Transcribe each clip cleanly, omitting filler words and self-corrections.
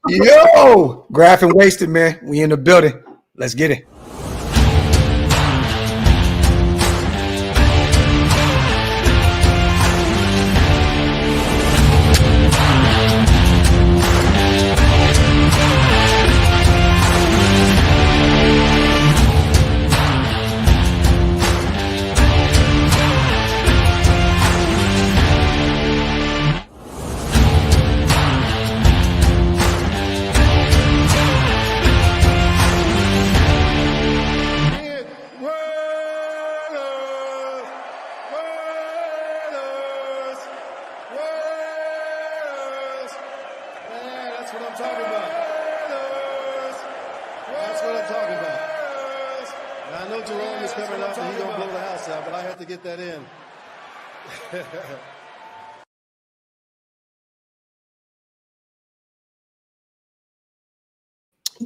Yo, Graphk and Wasted, man. We in the building. Let's get it.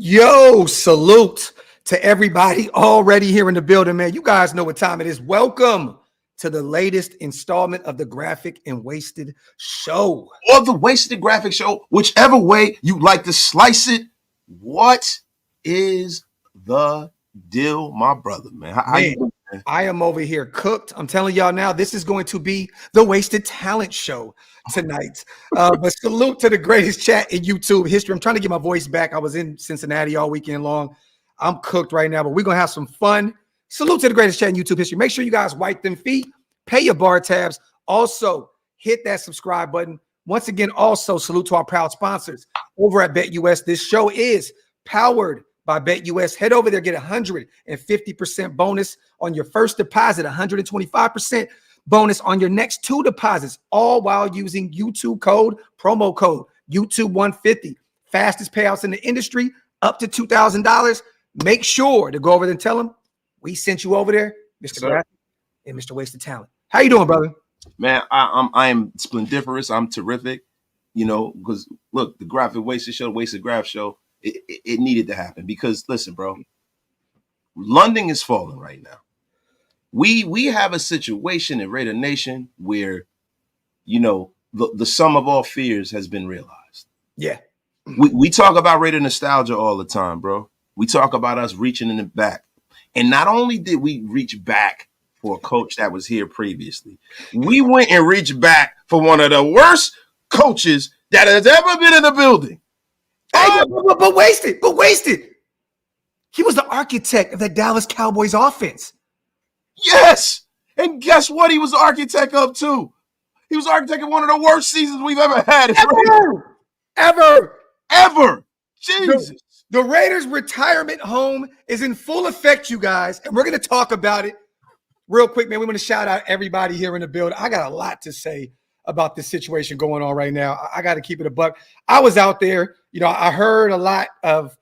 Yo, salute to everybody already here in the building, man. You guys know what time it is. Welcome to the latest installment of the Graphk and Wasted Show. Or the Wasted Graphk Show, whichever way you like to slice it. What is the deal, my brother, man? How you doing, man? I am over here cooked. I'm telling y'all now, this is going to be the Wasted Talent Show tonight. But salute to the greatest chat in YouTube history. I'm trying to get my voice back. I was in Cincinnati all weekend long. I'm cooked right now, but we're going to have some fun. Salute to the greatest chat in YouTube history. Make sure you guys wipe them feet, pay your bar tabs. Also, hit that subscribe button. Once again, also salute to our proud sponsors over at BetUS. This show is powered by BetUS. Head over there, get 150% bonus on your first deposit, 125% bonus on your next 2 deposits, all while using YouTube promo code YouTube150. Fastest payouts in the industry, up to $2,000. Make sure to go over there and tell them we sent you over there, Mr. Graphk and Mr. Wasted Talent. How you doing, brother? Man, I am splendiferous. I'm terrific. You know, because look, the Graphk Wasted Show, Wasted Graphk Show, it needed to happen because listen, bro, London is falling right now. We have a situation in Raider Nation where, you know, the sum of all fears has been realized. Yeah. We talk about Raider nostalgia all the time, bro. We talk about us reaching in the back. And not only did we reach back for a coach that was here previously, we went and reached back for one of the worst coaches that has ever been in the building. Hey, but wasted. He was the architect of the Dallas Cowboys offense. Yes. And guess what? He was the architect of too. He was the architect of one of the worst seasons we've ever had. Ever. Jesus. The Raiders' retirement home is in full effect, you guys. And we're going to talk about it real quick, man. We want to shout out everybody here in the building. I got a lot to say about this situation going on right now. I got to keep it a buck. I was out there. You know, I heard a lot of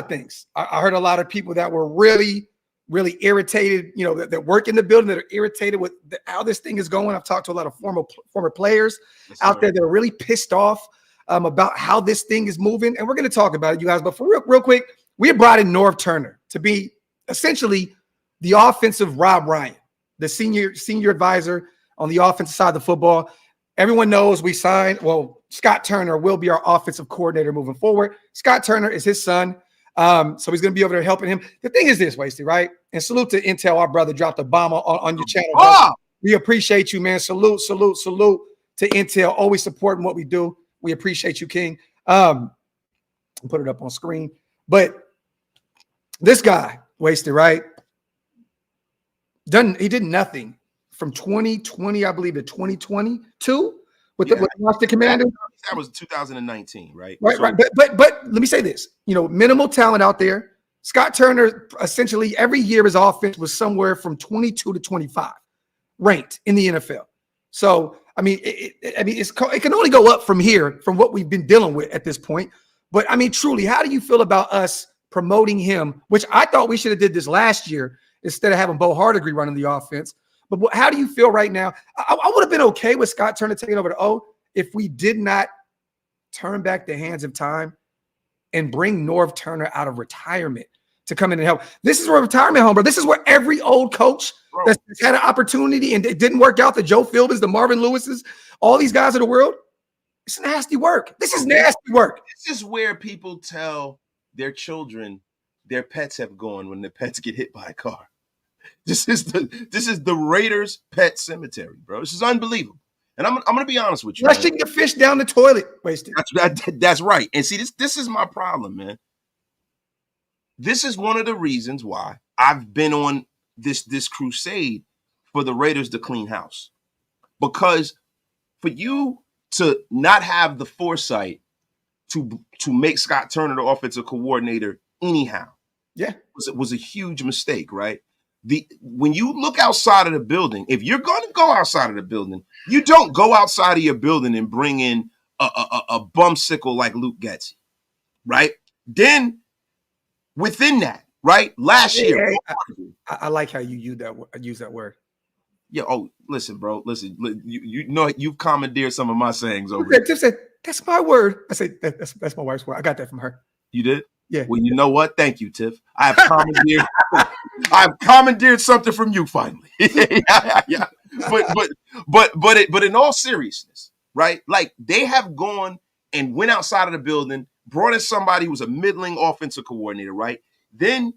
things. I heard a lot of people that were really, really irritated, you know, that work in the building that are irritated with how this thing is going. I've talked to a lot of former players out there that are really pissed off about how this thing is moving. And we're going to talk about it, you guys. But for real quick, we have brought in Norv Turner to be essentially the offensive Rob Ryan, the senior advisor on the offensive side of the football. Everyone knows we signed, Scott Turner will be our offensive coordinator moving forward. Scott Turner is his son. So he's going to be over there helping him. The thing is this, Wasted, right? And salute to Intel, our brother dropped a bomb on your channel. Oh! We appreciate you, man. Salute to Intel, always supporting what we do. We appreciate you, King. Put it up on screen. But this guy, Wasted, right? He did nothing from 2020, I believe, to 2022 with the Washington Commanders. That was 2019, right? Right. But let me say this. You know, minimal talent out there. Scott Turner, essentially, every year his offense was somewhere from 22 to 25 ranked in the NFL. So, I mean, it can only go up from here from what we've been dealing with at this point. But, I mean, truly, how do you feel about us promoting him, which I thought we should have did this last year instead of having Bo Hardigree running the offense? But how do you feel right now? I would have been okay with Scott Turner taking over the O if we did not turn back the hands of time and bring Norv Turner out of retirement to come in and help. This is where retirement home, bro. This is where every old coach that's had an opportunity and it didn't work out, the Joe Philbins, the Marvin Lewises, all these guys of the world, It's nasty work. This is nasty work. This is where people tell their children their pets have gone when the pets get hit by a car. This is the Raiders pet cemetery, bro. This is unbelievable. And I'm gonna be honest with you. Flushing the fish down the toilet, wasted. That's right. And see, this is my problem, man. This is one of the reasons why I've been on this crusade for the Raiders to clean house. Because for you to not have the foresight to make Scott Turner the offensive coordinator anyhow, was a huge mistake, right? When you look outside of the building, if you're going to go outside of the building, you don't go outside of your building and bring in a bumsicle like Luke Getsy, right? Then within that, right? Last year, I like how you use that word. Yeah. Oh, listen, bro. Listen. You know you've commandeered some of my sayings over. Tiff said that's my word. I said that's my wife's word. I got that from her. You did? Yeah. Well, you know what? Thank you, Tiff. I've commandeered something from you finally. yeah. But in all seriousness, right? Like they have gone and went outside of the building, brought in somebody who was a middling offensive coordinator, right? Then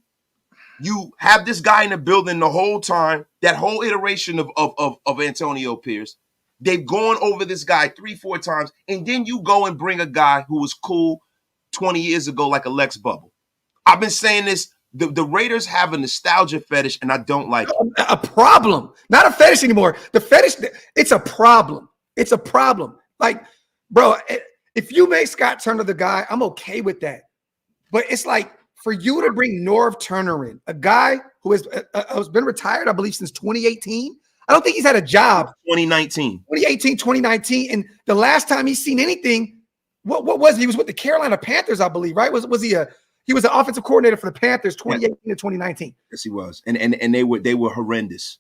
you have this guy in the building the whole time, that whole iteration of Antonio Pierce. They've gone over this guy 3-4 times, and then you go and bring a guy who was cool 20 years ago like a Lex Bubble. I've been saying this. The Raiders have a nostalgia fetish, and I don't like it. A problem. Not a fetish anymore. The fetish, it's a problem. It's a problem. Like, bro, if you make Scott Turner the guy, I'm okay with that. But it's like, for you to bring Norv Turner in, a guy who has been retired, I believe, since 2018. I don't think he's had a job. 2019. 2019. And the last time he's seen anything, what was he? He was with the Carolina Panthers, I believe, right? Was he was an offensive coordinator for the Panthers 2018 to 2019. Yes, he was. And they were horrendous.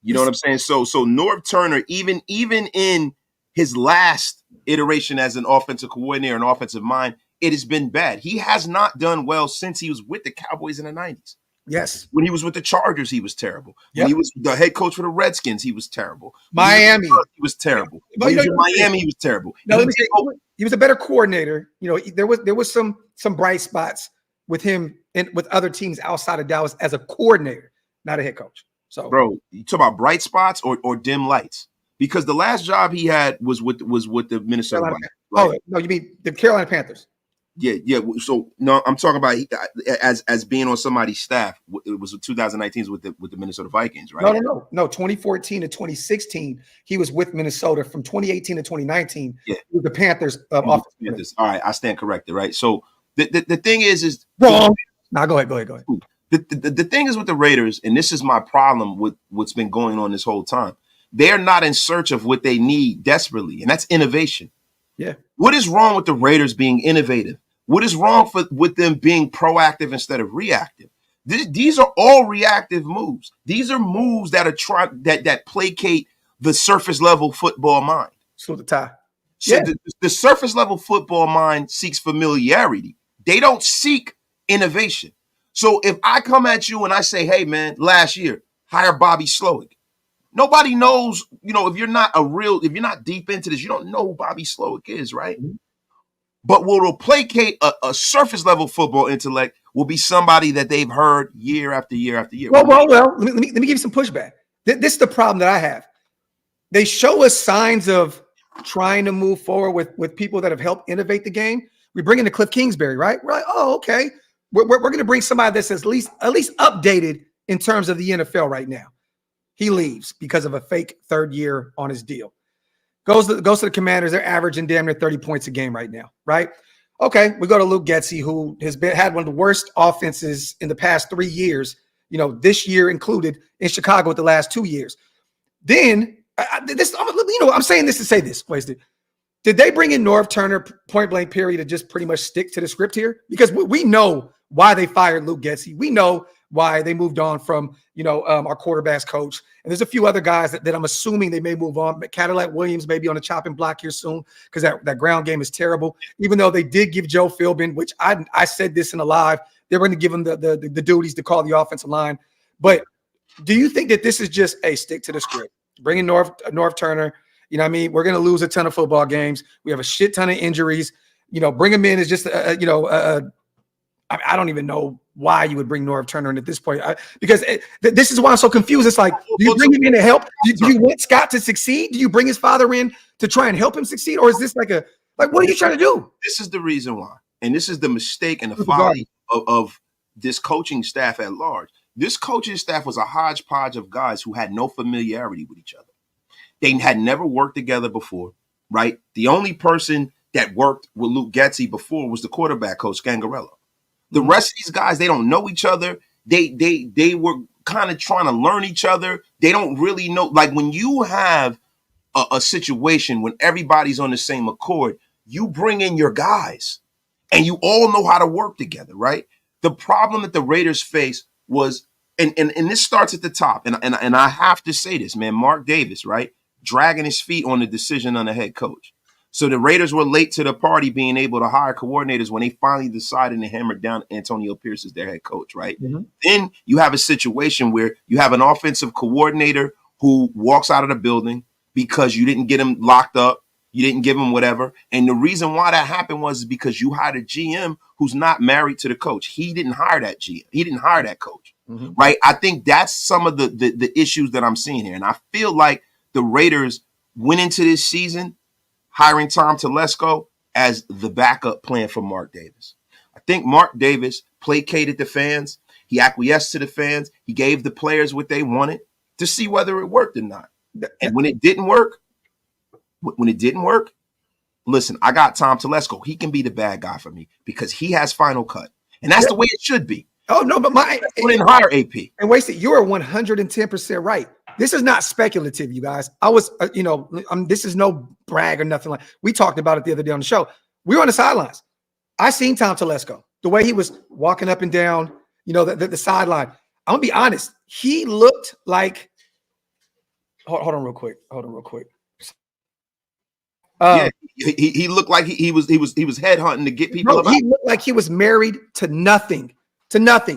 You know what I'm saying? So Norv Turner, even in his last iteration as an offensive coordinator, an offensive mind, it has been bad. He has not done well since he was with the Cowboys in the 90s. Yes. When he was with the Chargers, he was terrible. When he was the head coach for the Redskins, he was terrible. Miami. He was terrible. When he was in Miami, he was terrible. No, he was a better coordinator. You know, there was some bright spots with him and with other teams outside of Dallas as a coordinator, not a head coach. So, bro, you talk about bright spots or dim lights, because the last job he had was with the Minnesota Vikings. Right? Oh no, you mean the Carolina Panthers? Yeah. So no, I'm talking about as being on somebody's staff. It was 2019 with the Minnesota Vikings, right? No. 2014 to 2016, he was with Minnesota. From 2018 to 2019, with the Panthers. Panthers. All right, I stand corrected, right? So the thing is wrong. Now go ahead. The thing is with the Raiders, and this is my problem with what's been going on this whole time. They're not in search of what they need desperately, and that's innovation. Yeah. What is wrong with the Raiders being innovative? What is wrong with them being proactive instead of reactive? These are all reactive moves. These are moves that are that placate the surface level football mind. So the tie. So the surface level football mind seeks familiarity. They don't seek innovation. So if I come at you and I say, "Hey man, last year hire Bobby Slowick," nobody knows. You know, if you're not deep into this, you don't know who Bobby Slowick is, right? Mm-hmm. But what will placate a surface level football intellect will be somebody that they've heard year after year after year. Well. Let me give you some pushback. This is the problem that I have. They show us signs of trying to move forward with people that have helped innovate the game. We bring in the Cliff Kingsbury, right? We're like, oh, okay. We're going to bring somebody that's at least updated in terms of the NFL right now. He leaves because of a fake third year on his deal. Goes to the Commanders. They're averaging damn near 30 points a game right now, right? Okay, we go to Luke Getsy, who has had one of the worst offenses in the past 3 years, this year included, in Chicago with the last 2 years. Then, I'm saying this to say this, wasted. Did they bring in Norv Turner, point blank period, to just pretty much stick to the script here? Because we know why they fired Luke Getsy. We know why they moved on from, our quarterback's coach. And there's a few other guys that I'm assuming they may move on. But Cadillac Williams may be on the chopping block here soon because that ground game is terrible. Even though they did give Joe Philbin, which I said this in a live, they're going to give him the duties to call the offensive line. But do you think that this is just a stick to the script? Bring in Norv Turner, You know what I mean? We're going to lose a ton of football games. We have a shit ton of injuries. Bring him in is just, I don't even know why you would bring Norv Turner in at this point, because this is why I'm so confused. It's like, do you bring him in to help? Do you want Scott to succeed? Do you bring his father in to try and help him succeed? Or is this like what are you trying to do? This is the reason why. And this is the mistake and the folly of this coaching staff at large. This coaching staff was a hodgepodge of guys who had no familiarity with each other. They had never worked together before, right? The only person that worked with Luke Getsy before was the quarterback coach, Scangarello. The rest of these guys, they don't know each other. They were kind of trying to learn each other. They don't really know. Like when you have a situation when everybody's on the same accord, you bring in your guys and you all know how to work together, right? The problem that the Raiders face was, and this starts at the top, and I have to say this, man, Mark Davis, right? Dragging his feet on the decision on the head coach. So the Raiders were late to the party being able to hire coordinators when they finally decided to hammer down Antonio Pierce as their head coach, right? Mm-hmm. Then you have a situation where you have an offensive coordinator who walks out of the building because you didn't get him locked up. You didn't give him whatever. And the reason why that happened was because you hired a GM who's not married to the coach. He didn't hire that GM. He didn't hire that coach, right? I think that's some of the issues that I'm seeing here. And I feel like the Raiders went into this season hiring Tom Telesco as the backup plan for Mark Davis. I think Mark Davis placated the fans. He acquiesced to the fans. He gave the players what they wanted to see whether it worked or not. And when it didn't work, listen, I got Tom Telesco. He can be the bad guy for me because he has final cut. And that's the way it should be. Oh, no, but I didn't hire AP. And Wasted, you are 110% right. This is not speculative, you guys. I was, this is no brag or nothing like. We talked about it the other day on the show. We were on the sidelines. I seen Tom Telesco, the way he was walking up and down, the sideline. I'm gonna be honest. He looked like. Hold on, real quick. He looked like he was headhunting to get people. He looked like he was married to nothing.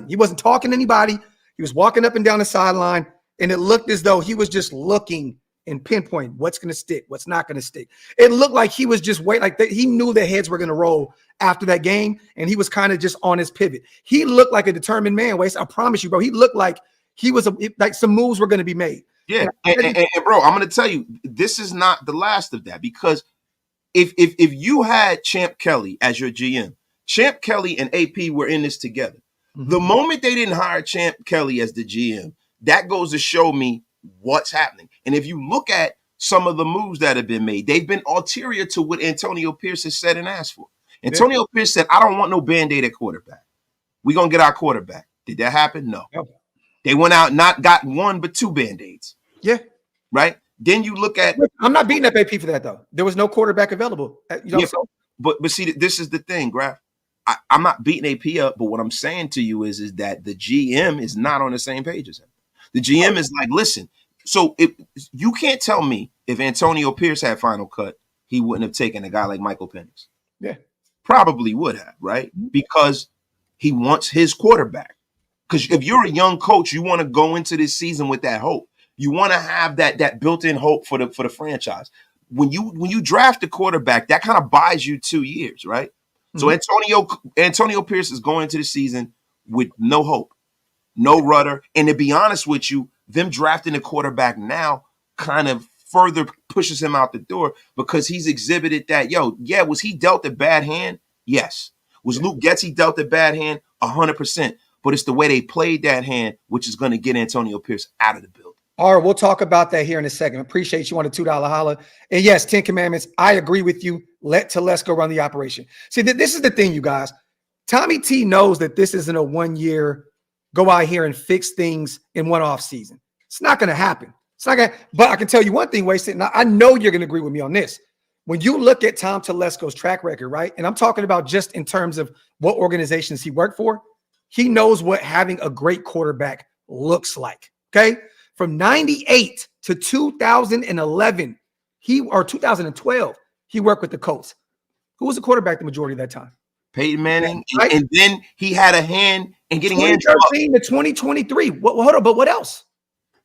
He wasn't talking to anybody. He was walking up and down the sideline. And it looked as though he was just looking and pinpoint what's going to stick, what's not going to stick. It looked like he was just waiting, like he knew the heads were going to roll after that game, and he was kind of just on his pivot. He looked like a determined man, Waste. I promise you, bro. He looked like he was like some moves were going to be made. Yeah, and bro, I'm going to tell you, this is not the last of that, because if you had Champ Kelly as your GM, Champ Kelly and AP were in this together. Mm-hmm. The moment they didn't hire Champ Kelly as the GM, that goes to show me what's happening. And if you look at some of the moves that have been made, they've been ulterior to what Antonio Pierce has said and asked for. Antonio Pierce said, I don't want no Band-Aid at quarterback. We're going to get our quarterback. Did that happen? No. They went out, not got one, but two Band-Aids. Yeah. Right? Then you look at. I'm not beating up AP for that, though. There was no quarterback available. But see, this is the thing, Graphk. I'm not beating AP up, but what I'm saying to you is that the GM is not on the same page as him. The GM is like, listen, so you can't tell me if Antonio Pierce had final cut, he wouldn't have taken a guy like Michael Penix. Yeah. Probably would have, right? Because he wants his quarterback. Because if you're a young coach, you want to go into this season with that hope. You want to have that built-in hope for the franchise. When you draft a quarterback, that kind of buys you 2 years, right? Mm-hmm. So Antonio Pierce is going into the season with no hope. No rudder. And to be honest with you, them drafting a quarterback now kind of further pushes him out the door because he's exhibited that, was he dealt a bad hand? Yes. Was Luke Getsy dealt a bad hand? 100%. But it's the way they played that hand, which is going to get Antonio Pierce out of the building. All right, we'll talk about that here in a second. Appreciate you on a $2 holla. And yes, 10 Commandments, I agree with you. Let Telesco run the operation. See, this is the thing, you guys. Tommy T knows that this isn't a 1 year go out here and fix things in one off season. It's not going to happen. It's not going to, but I can tell you one thing, Wasted. Now, I know you're going to agree with me on this. When you look at Tom Telesco's track record, right? And I'm talking about just in terms of what organizations he worked for, he knows what having a great quarterback looks like. Okay. From 98 to 2011, 2012, he worked with the Colts. Who was the quarterback the majority of that time? Peyton Manning, right? And then he had a hand in getting 2013 to 2023. Hold on, but what else?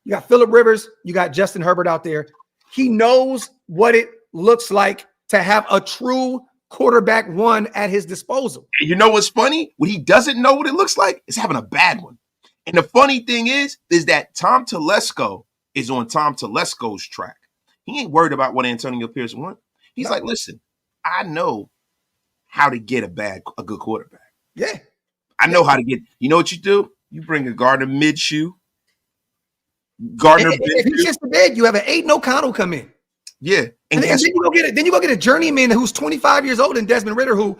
You got Phillip Rivers, you got Justin Herbert out there. He knows what it looks like to have a true quarterback one at his disposal. And you know what's funny? What he doesn't know what it looks like is having a bad one. And the funny thing is that Tom Telesco is on Tom Telesco's track. He ain't worried about what Antonio Pierce wants. He's like, listen, I know how to get a good quarterback. Yeah. I know how to get, you know what you do? You bring a Gardner Minshew. If he shits the bed, you have an Aiden O'Connell come in. Yeah. And then you go get it. Then you go get a journeyman who's 25 years old and Desmond Ridder, who,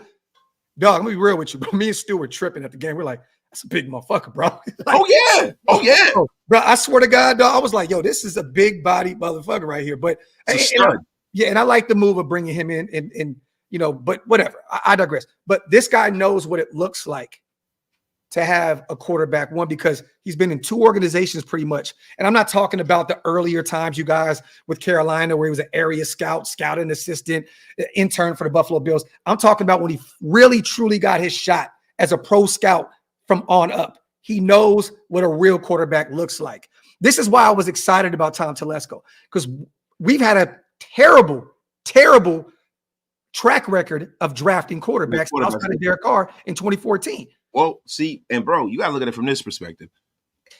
dog, I'm gonna be real with you, bro. Me and Stu were tripping at the game. We're like, that's a big motherfucker, bro. Oh yeah. Bro, I swear to God, dog, I was like, yo, this is a big body motherfucker right here. But and I like the move of bringing him in and you know, but whatever. I digress. But this guy knows what it looks like to have a quarterback one, because he's been in two organizations pretty much. And I'm not talking about the earlier times, you guys, with Carolina, where he was an area scouting assistant, intern for the Buffalo Bills. I'm talking about when he really, truly got his shot as a pro scout from on up. He knows what a real quarterback looks like. This is why I was excited about Tom Telesco, because we've had a terrible, terrible track record of drafting quarterbacks outside of Derek Carr in 2014. Well, see, and bro, you got to look at it from this perspective.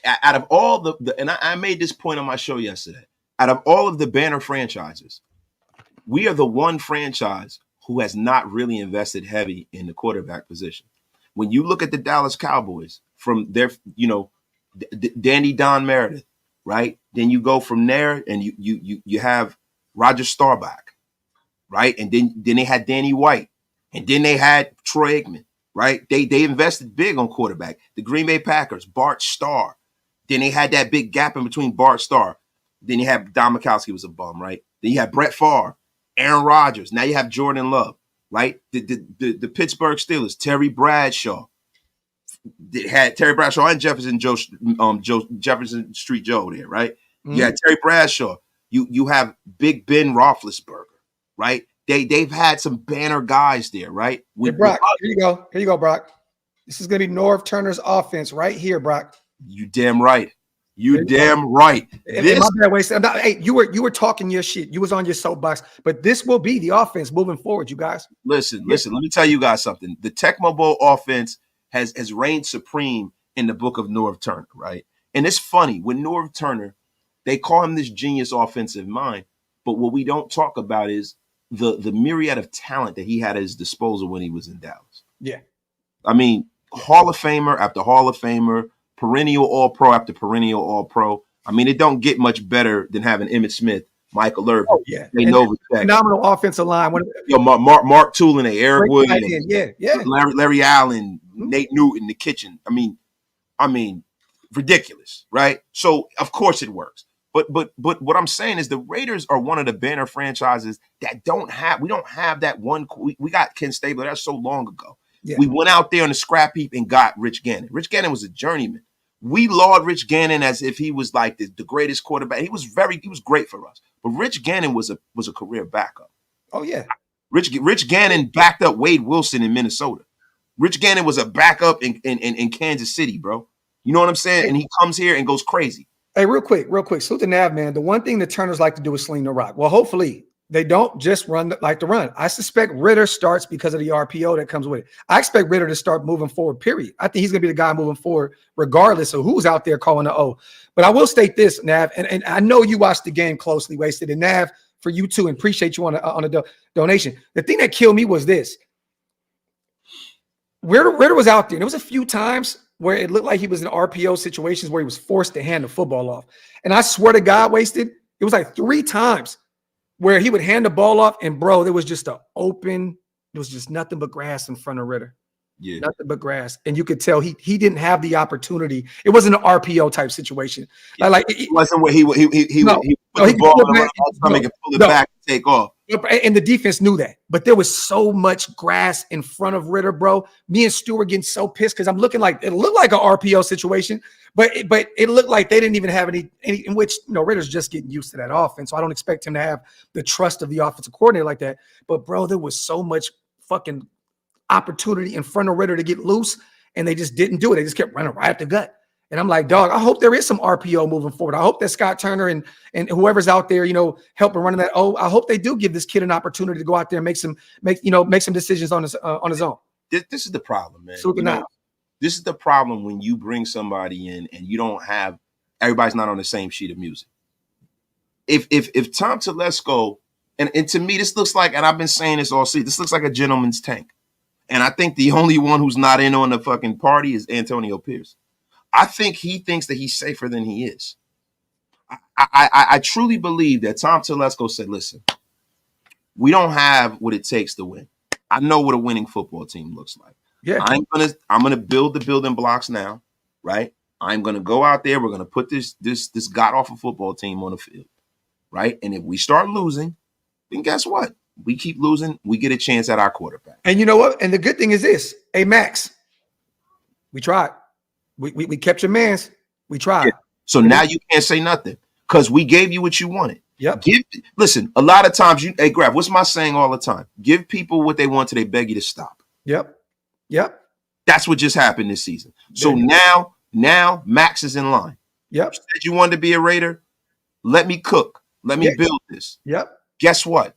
Out of all and I made this point on my show yesterday, out of all of the banner franchises, we are the one franchise who has not really invested heavy in the quarterback position. When you look at the Dallas Cowboys from their, you know, Danny Don Meredith, right? Then you go from there and you have Roger Staubach, right? And then they had Danny White, and then they had Troy Aikman. Right? They invested big on quarterback. The Green Bay Packers, Bart Starr. Then they had that big gap in between Bart Starr. Then you have Don Majkowski was a bum, right? Then you have Brett Favre, Aaron Rodgers. Now you have Jordan Love, right? The Pittsburgh Steelers, Terry Bradshaw. They had Terry Bradshaw and Jefferson Street Joe there, right? Mm-hmm. You had Terry Bradshaw. You have Big Ben Roethlisberger, right? They've had some banner guys there, right? Hey, Brock, here you go. Here you go, Brock. This is going to be Norv Turner's offense right here, Brock. You damn right. You damn right. My bad, wasted. Hey, you were talking your shit. You was on your soapbox, but this will be the offense moving forward, you guys. Listen. Let me tell you guys something. The Tecmo Bowl offense has reigned supreme in the book of Norv Turner, right? And it's funny, when Norv Turner, they call him this genius offensive mind, but what we don't talk about is the myriad of talent that he had at his disposal when he was in Dallas. Yeah. I mean, Hall of Famer after Hall of Famer, perennial All-Pro after perennial All-Pro. I mean, it don't get much better than having Emmitt Smith, Michael Irvin. Oh, yeah. Phenomenal offensive line. Mark Tulin, Eric Williams, Larry Allen, mm-hmm. Nate Newton, the kitchen. I mean, ridiculous, right? So, of course it works. But what I'm saying is the Raiders are one of the banner franchises that we don't have that one. We got Ken Stabler. That's so long ago. Yeah. We went out there on the scrap heap and got Rich Gannon. Rich Gannon was a journeyman. We laud Rich Gannon as if he was like the greatest quarterback. He was great for us. But Rich Gannon was a career backup. Oh yeah. Rich Gannon backed up Wade Wilson in Minnesota. Rich Gannon was a backup in Kansas City, bro. You know what I'm saying? And he comes here and goes crazy. Hey, real quick. Salute to Nav, man. The one thing the Turners like to do is sling the rock. Well, hopefully they don't just like to run. I suspect Ridder starts because of the RPO that comes with it. I expect Ridder to start moving forward, period. I think he's going to be the guy moving forward regardless of who's out there calling the O. But I will state this, Nav, and I know you watched the game closely, Wasted. And Nav, for you too, and appreciate you on a donation. The thing that killed me was this. Ridder was out there. There was a few times where it looked like he was in RPO situations where he was forced to hand the football off. And I swear to God, Wasted, it was like 3 times where he would hand the ball off, and bro, there was just there was just nothing but grass in front of Ridder. Yeah. Nothing but grass. And you could tell he didn't have the opportunity. It wasn't an RPO type situation. Yeah. It wasn't where he put the ball on the stomach and pull it back and take off. And the defense knew that. But there was so much grass in front of Ridder, bro. Me and Stu were getting so pissed because I'm looking like it looked like an RPO situation, but it looked like they didn't even have any in which, Ridder's just getting used to that offense. So I don't expect him to have the trust of the offensive coordinator like that. But bro, there was so much fucking opportunity in front of Ridder to get loose, and they just didn't do it. They just kept running right at the gut. And I'm like, dog, I hope there is some RPO moving forward. I hope that Scott Turner and whoever's out there, helping running that. Oh, I hope they do give this kid an opportunity to go out there and make some decisions on his own. This is the problem, man. This is the problem when you bring somebody in and you don't have everybody's not on the same sheet of music. If Tom Telesco, and to me, this looks like, and I've been saying this all season, this looks like a gentleman's tank. And I think the only one who's not in on the fucking party is Antonio Pierce. I think he thinks that he's safer than he is. I truly believe that Tom Telesco said, listen, we don't have what it takes to win. I know what a winning football team looks like. Yeah. I'm gonna build the building blocks now, right? I'm gonna go out there. We're gonna put this god awful football team on the field, right? And if we start losing, then guess what? We keep losing. We get a chance at our quarterback. And you know what? And the good thing is this: hey, Max, we tried. We kept your mans. We tried. Yeah. So now you can't say nothing because we gave you what you wanted. Yep. Listen, a lot of times hey, Graphk, what's my saying all the time? Give people what they want till they beg you to stop. Yep. That's what just happened this season. So now Max is in line. Yep. You said you wanted to be a Raider. Let me cook. Let me build this. Yep. Guess what?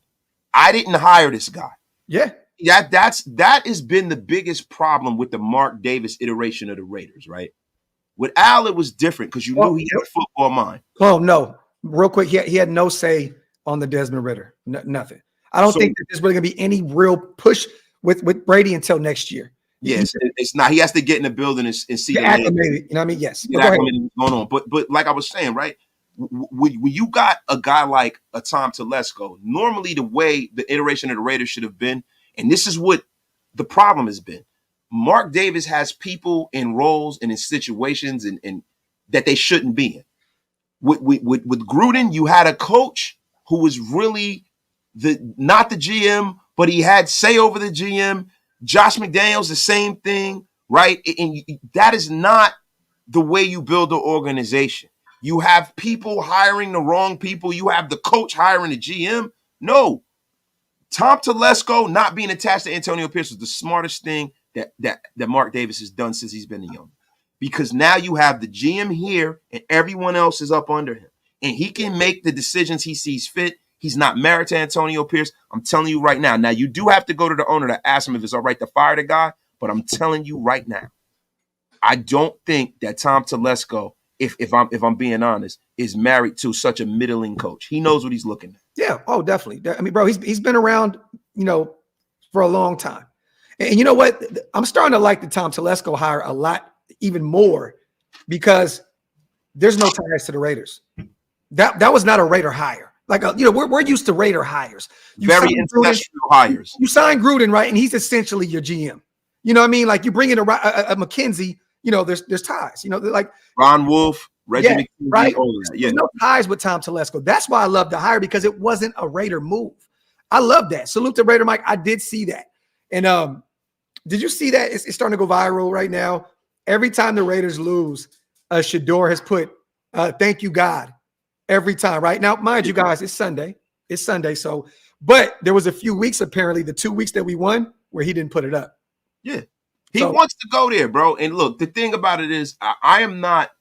I didn't hire this guy. Yeah. That has been the biggest problem with the Mark Davis iteration of the Raiders, right? With Al, it was different because you knew he had a football mind. Oh, no. Real quick, he had no say on the Desmond Ridder. Nothing. I don't think that there's really going to be any real push with Brady until next year. Yes, it's not. He has to get in the building and see the acclimated. You know what I mean? Yes. Get acclimated what's going on. But like I was saying, right? When you got a guy like a Tom Telesco, normally the way the iteration of the Raiders should have been, and this is what the problem has been. Mark Davis has people in roles and in situations and that they shouldn't be in. With Gruden, you had a coach who was really not the GM, but he had say over the GM. Josh McDaniels, the same thing, right? And that is not the way you build an organization. You have people hiring the wrong people. You have the coach hiring the GM. No. Tom Telesco not being attached to Antonio Pierce was the smartest thing that Mark Davis has done since he's been a young. Because now you have the GM here and everyone else is up under him. And he can make the decisions he sees fit. He's not married to Antonio Pierce. I'm telling you right now. Now, you do have to go to the owner to ask him if it's all right to fire the guy. But I'm telling you right now, I don't think that Tom Telesco, if I'm being honest, is married to such a middling coach. He knows what he's looking at. Yeah. Oh, definitely. I mean, bro, he's been around, for a long time. And you know what? I'm starting to like the Tom Telesco hire a lot, even more, because there's no ties to the Raiders. That was not a Raider hire. Like, we're used to Raider hires. Very industrial hires. You sign Gruden, right? And he's essentially your GM. You know what I mean? Like, you bring in a McKenzie, there's ties. Like Ron Wolf, Reggie McKenzie, right? Yeah. There's no ties with Tom Telesco. That's why I love the hire, because it wasn't a Raider move. I love that. Salute to Raider Mike. I did see that. And did you see that? It's starting to go viral right now. Every time the Raiders lose, Shador has put thank you, God. Every time, right? Now, mind you guys, it's Sunday. So, but there was a few weeks, apparently, the 2 weeks that we won, where he didn't put it up. Yeah. He wants to go there, bro. And look, the thing about it is, I am not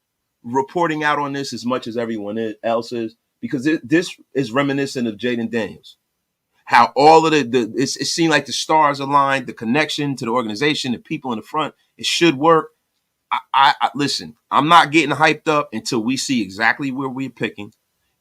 reporting out on this as much as everyone else is, because this is reminiscent of Jaden Daniels. How all of it seemed like the stars aligned, the connection to the organization, the people in the front, it should work. I listen, I'm not getting hyped up until we see exactly where we're picking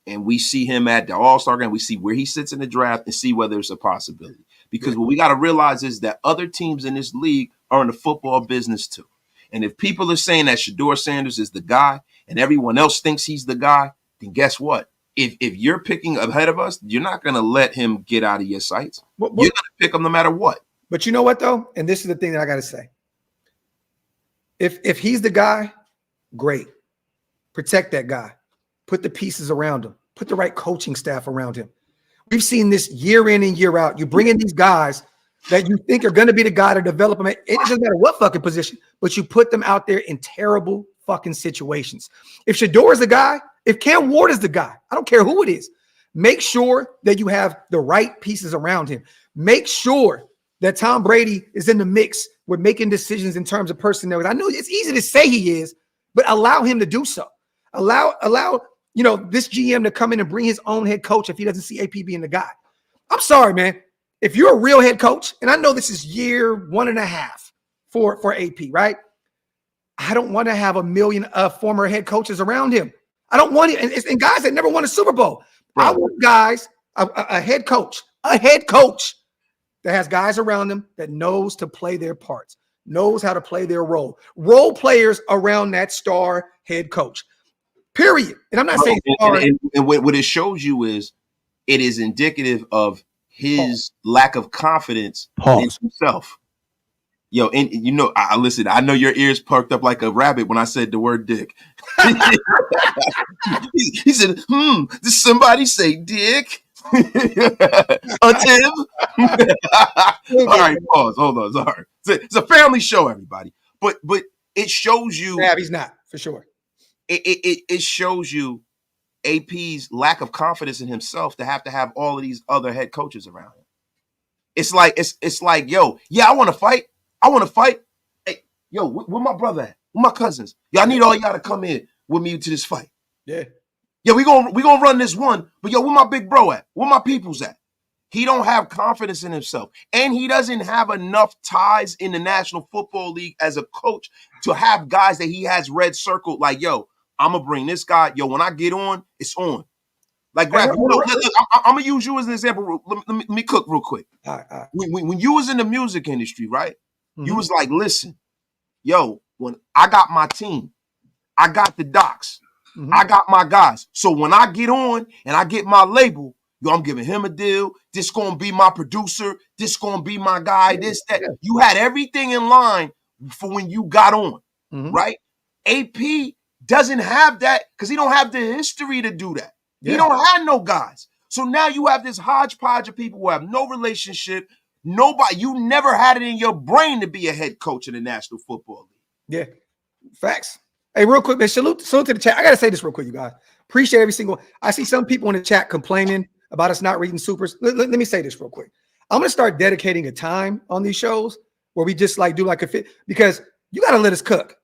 and we see him at the All-Star game. We see where he sits in the draft and see whether it's a possibility. Because what we got to realize is that other teams in this league are in the football business too. And if people are saying that Shador Sanders is the guy and everyone else thinks he's the guy, then guess what? If you're picking ahead of us, you're not going to let him get out of your sights. You're going to pick him no matter what. But you know what, though? And this is the thing that I got to say. If he's the guy, great. Protect that guy. Put the pieces around him. Put the right coaching staff around him. We've seen this year in and year out. You bring in these guys that you think are going to be the guy to develop them. It doesn't matter what fucking position, but you put them out there in terrible fucking situations. If Shador is the guy, if Cam Ward is the guy, I don't care who it is, make sure that you have the right pieces around him. Make sure that Tom Brady is in the mix with making decisions in terms of personnel. I know it's easy to say he is, but allow him to do so. Allow this GM to come in and bring his own head coach if he doesn't see AP being the guy. I'm sorry, man. If you're a real head coach, and I know this is year 1.5 for AP, right? I don't want to have a million former head coaches around him. I don't want it. And guys that never won a Super Bowl. Bro. I want guys, a head coach that has guys around them that knows to play their parts, knows how to play their role players around that star head coach, period. And I'm not saying and what it shows you is it is indicative of his lack of confidence in himself. Yo, and listen, I know your ears perked up like a rabbit when I said the word dick. He said, did somebody say dick? A Tim? All right, pause. Hold on. Sorry. It's a family show, everybody. But it shows you. Yeah, he's not, for sure. It shows you AP's lack of confidence in himself to have all of these other head coaches around him. It's like, yo, yeah, I want to fight. Hey, yo, where my brother at? Where my cousins? Yo, I need all y'all to come in with me to this fight. Yeah. Yeah, we gonna run this one. But yo, where my big bro at? Where my people's at? He don't have confidence in himself. And he doesn't have enough ties in the National Football League as a coach to have guys that he has red circled like, yo, I'm going to bring this guy. Yo, when I get on, it's on. Like, Graphk, I'm going to use you as an example. Let me cook real quick. All right. When you was in the music industry, right, you was like, listen, yo, when I got my team, I got the docs, I got my guys. So when I get on and I get my label, yo, I'm giving him a deal. This going to be my producer. This going to be my guy. This, that. You had everything in line for when you got on, right? AP doesn't have that because he don't have the history to do that. Yeah. He don't have no guys. So now you have this hodgepodge of people who have no relationship. Nobody, you never had it in your brain to be a head coach in the National Football League. Yeah, facts. Hey, real quick, man, salute to the chat. I got to say this real quick, you guys. Appreciate every single. I see some people in the chat complaining about us not reading supers. Let me say this real quick. I'm going to start dedicating a time on these shows where we just do a fit, because you got to let us cook.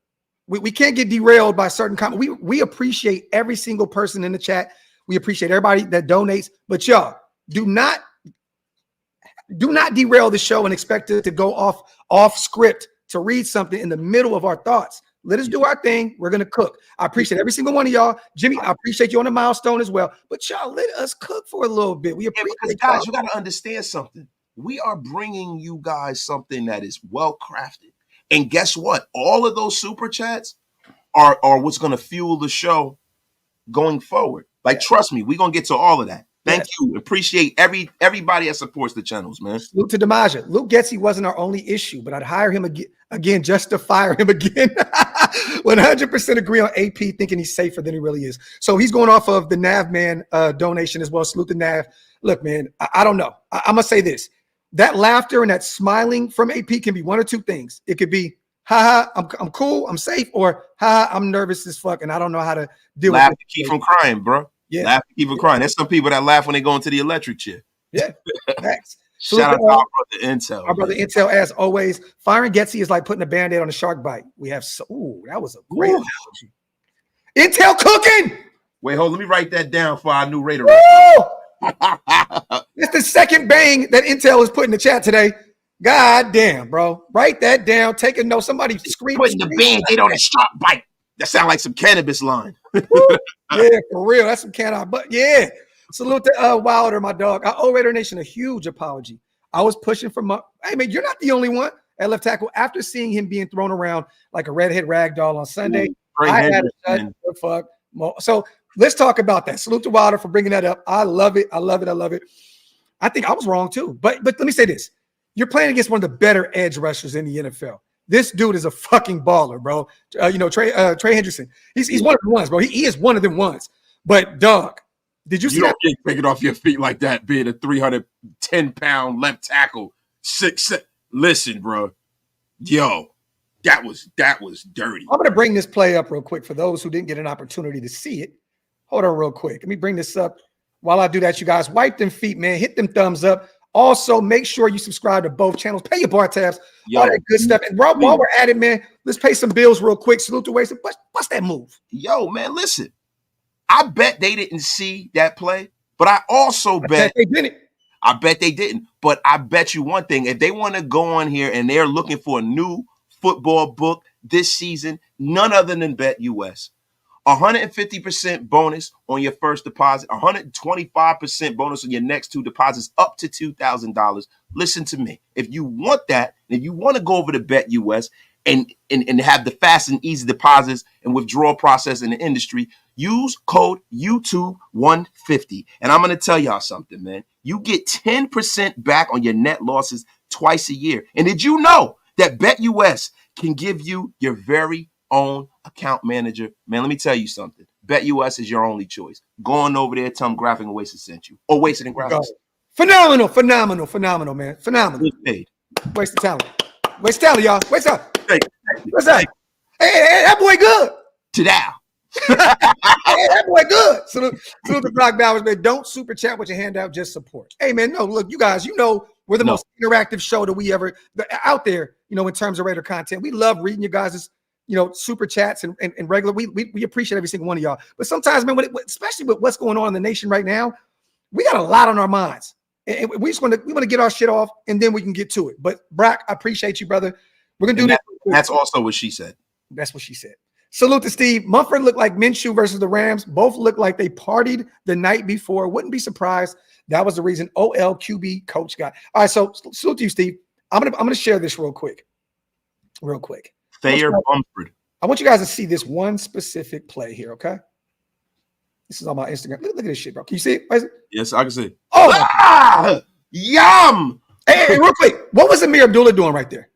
We can't get derailed by certain comments. We appreciate every single person in the chat. We appreciate everybody that donates, but y'all do not derail the show and expect it to go off script to read something in the middle of our thoughts. Let us do our thing. We're going to cook. I appreciate every single one of y'all. Jimmy, I appreciate you on the milestone as well. But y'all, let us cook for a little bit. We appreciate because guys, you got to understand something. We are bringing you guys something that is well crafted. And guess what? All of those super chats are what's going to fuel the show going forward. Like, trust me, we're going to get to all of that. Thank you. Appreciate everybody that supports the channels, man. Luke to Demaja. Luke Getsy wasn't our only issue, but I'd hire him again just to fire him again. 100% agree on AP thinking he's safer than he really is. So he's going off of the Nav Man donation as well. Salute to Nav. Look, man, I don't know. I'm going to say this. That laughter and that smiling from AP can be one or two things. It could be, ha, I'm cool, I'm safe, or ha, I'm nervous as fuck and I don't know how to deal with it. Laugh to keep from crying, bro. Yeah. Laugh to keep from crying. There's some people that laugh when they go into the electric chair. Yeah. Thanks. Shout out to our brother Intel. Our brother Intel, as always. Firing Getsy is like putting a Band-Aid on a shark bite. We have that was a great analogy. Intel cooking. Wait, hold. Let me write that down for our new Raider. It's the second bang that Intel has put in the chat today. God damn, bro. Write that down. Take a note. Somebody scream. Putting the Band-Aid on a shark bite. That sounds like some cannabis line. Yeah, for real. That's some cannabis. But yeah. Salute to Wilder, my dog. I owe Raider Nation a huge apology. I was pushing for hey, man, you're not the only one at left tackle. After seeing him being thrown around like a redhead rag doll on Sunday, I had to shut the fuck. So let's talk about that. Salute to Wilder for bringing that up. I love it. I love it. I love it. I think I was wrong too. But let me say this. You're playing against one of the better edge rushers in the NFL. This dude is a fucking baller, bro. Trey Hendrickson. He's one of the ones, bro. He is one of them ones. But dog, did you see that? You don't get it off your feet like that, being a 310-pound left tackle. 6'6". Listen, bro. Yo, that was dirty. I'm gonna bring this play up real quick for those who didn't get an opportunity to see it. Hold on real quick. Let me bring this up. While I do that, you guys wipe them feet, man. Hit them thumbs up. Also, make sure you subscribe to both channels. Pay your bar tabs, all that good stuff. And while we're at it, man, let's pay some bills real quick. Salute to Wasted. What's that move? Yo, man, listen. I bet they didn't see that play, but I also bet they didn't. I bet they didn't. But I bet you one thing. If they want to go on here and they're looking for a new football book this season, none other than Bet US. 150% bonus on your first deposit, 125% bonus on your next two deposits, up to $2,000. Listen to me. If you want that, if you want to go over to Bet US and have the fast and easy deposits and withdrawal process in the industry, use code YouTube150. And I'm going to tell y'all something, man. You get 10% back on your net losses twice a year. And did you know that Bet US can give you your very own account manager? Man, let me tell you something. Bet US is your only choice. Go on over there, tell them Graphk and Wasted sent you. Or Wasted and Graphk. Phenomenal, man. Phenomenal. Paid. Wasted talent. Wasted talent, y'all. What's up? Hey, what's up? Hey, that boy good. Today. Hey, that boy good. Salute the Block Bowers, man. Don't super chat with your hand out, just support. Hey, man, no, look, you guys, we're the most interactive show that we ever out there, in terms of Raider content. We love reading you guys' super chats and regular. We appreciate every single one of y'all. But sometimes, man, especially with what's going on in the nation right now, we got a lot on our minds. And we want to get our shit off, and then we can get to it. But Brock, I appreciate you, brother. We're gonna do that. That's also what she said. That's what she said. Salute to Steve. Mumford looked like Minshew versus the Rams. Both looked like they partied the night before. Wouldn't be surprised. That was the reason OL QB coach got. All right, so salute to you, Steve. I'm gonna share this real quick. Thayer Mumford. I want you guys to see this one specific play here, okay? This is on my Instagram. Look at this shit, bro. Can you see it? Yes, I can see it. Oh, yum! Hey, real quick. What was Amir Abdullah doing right there?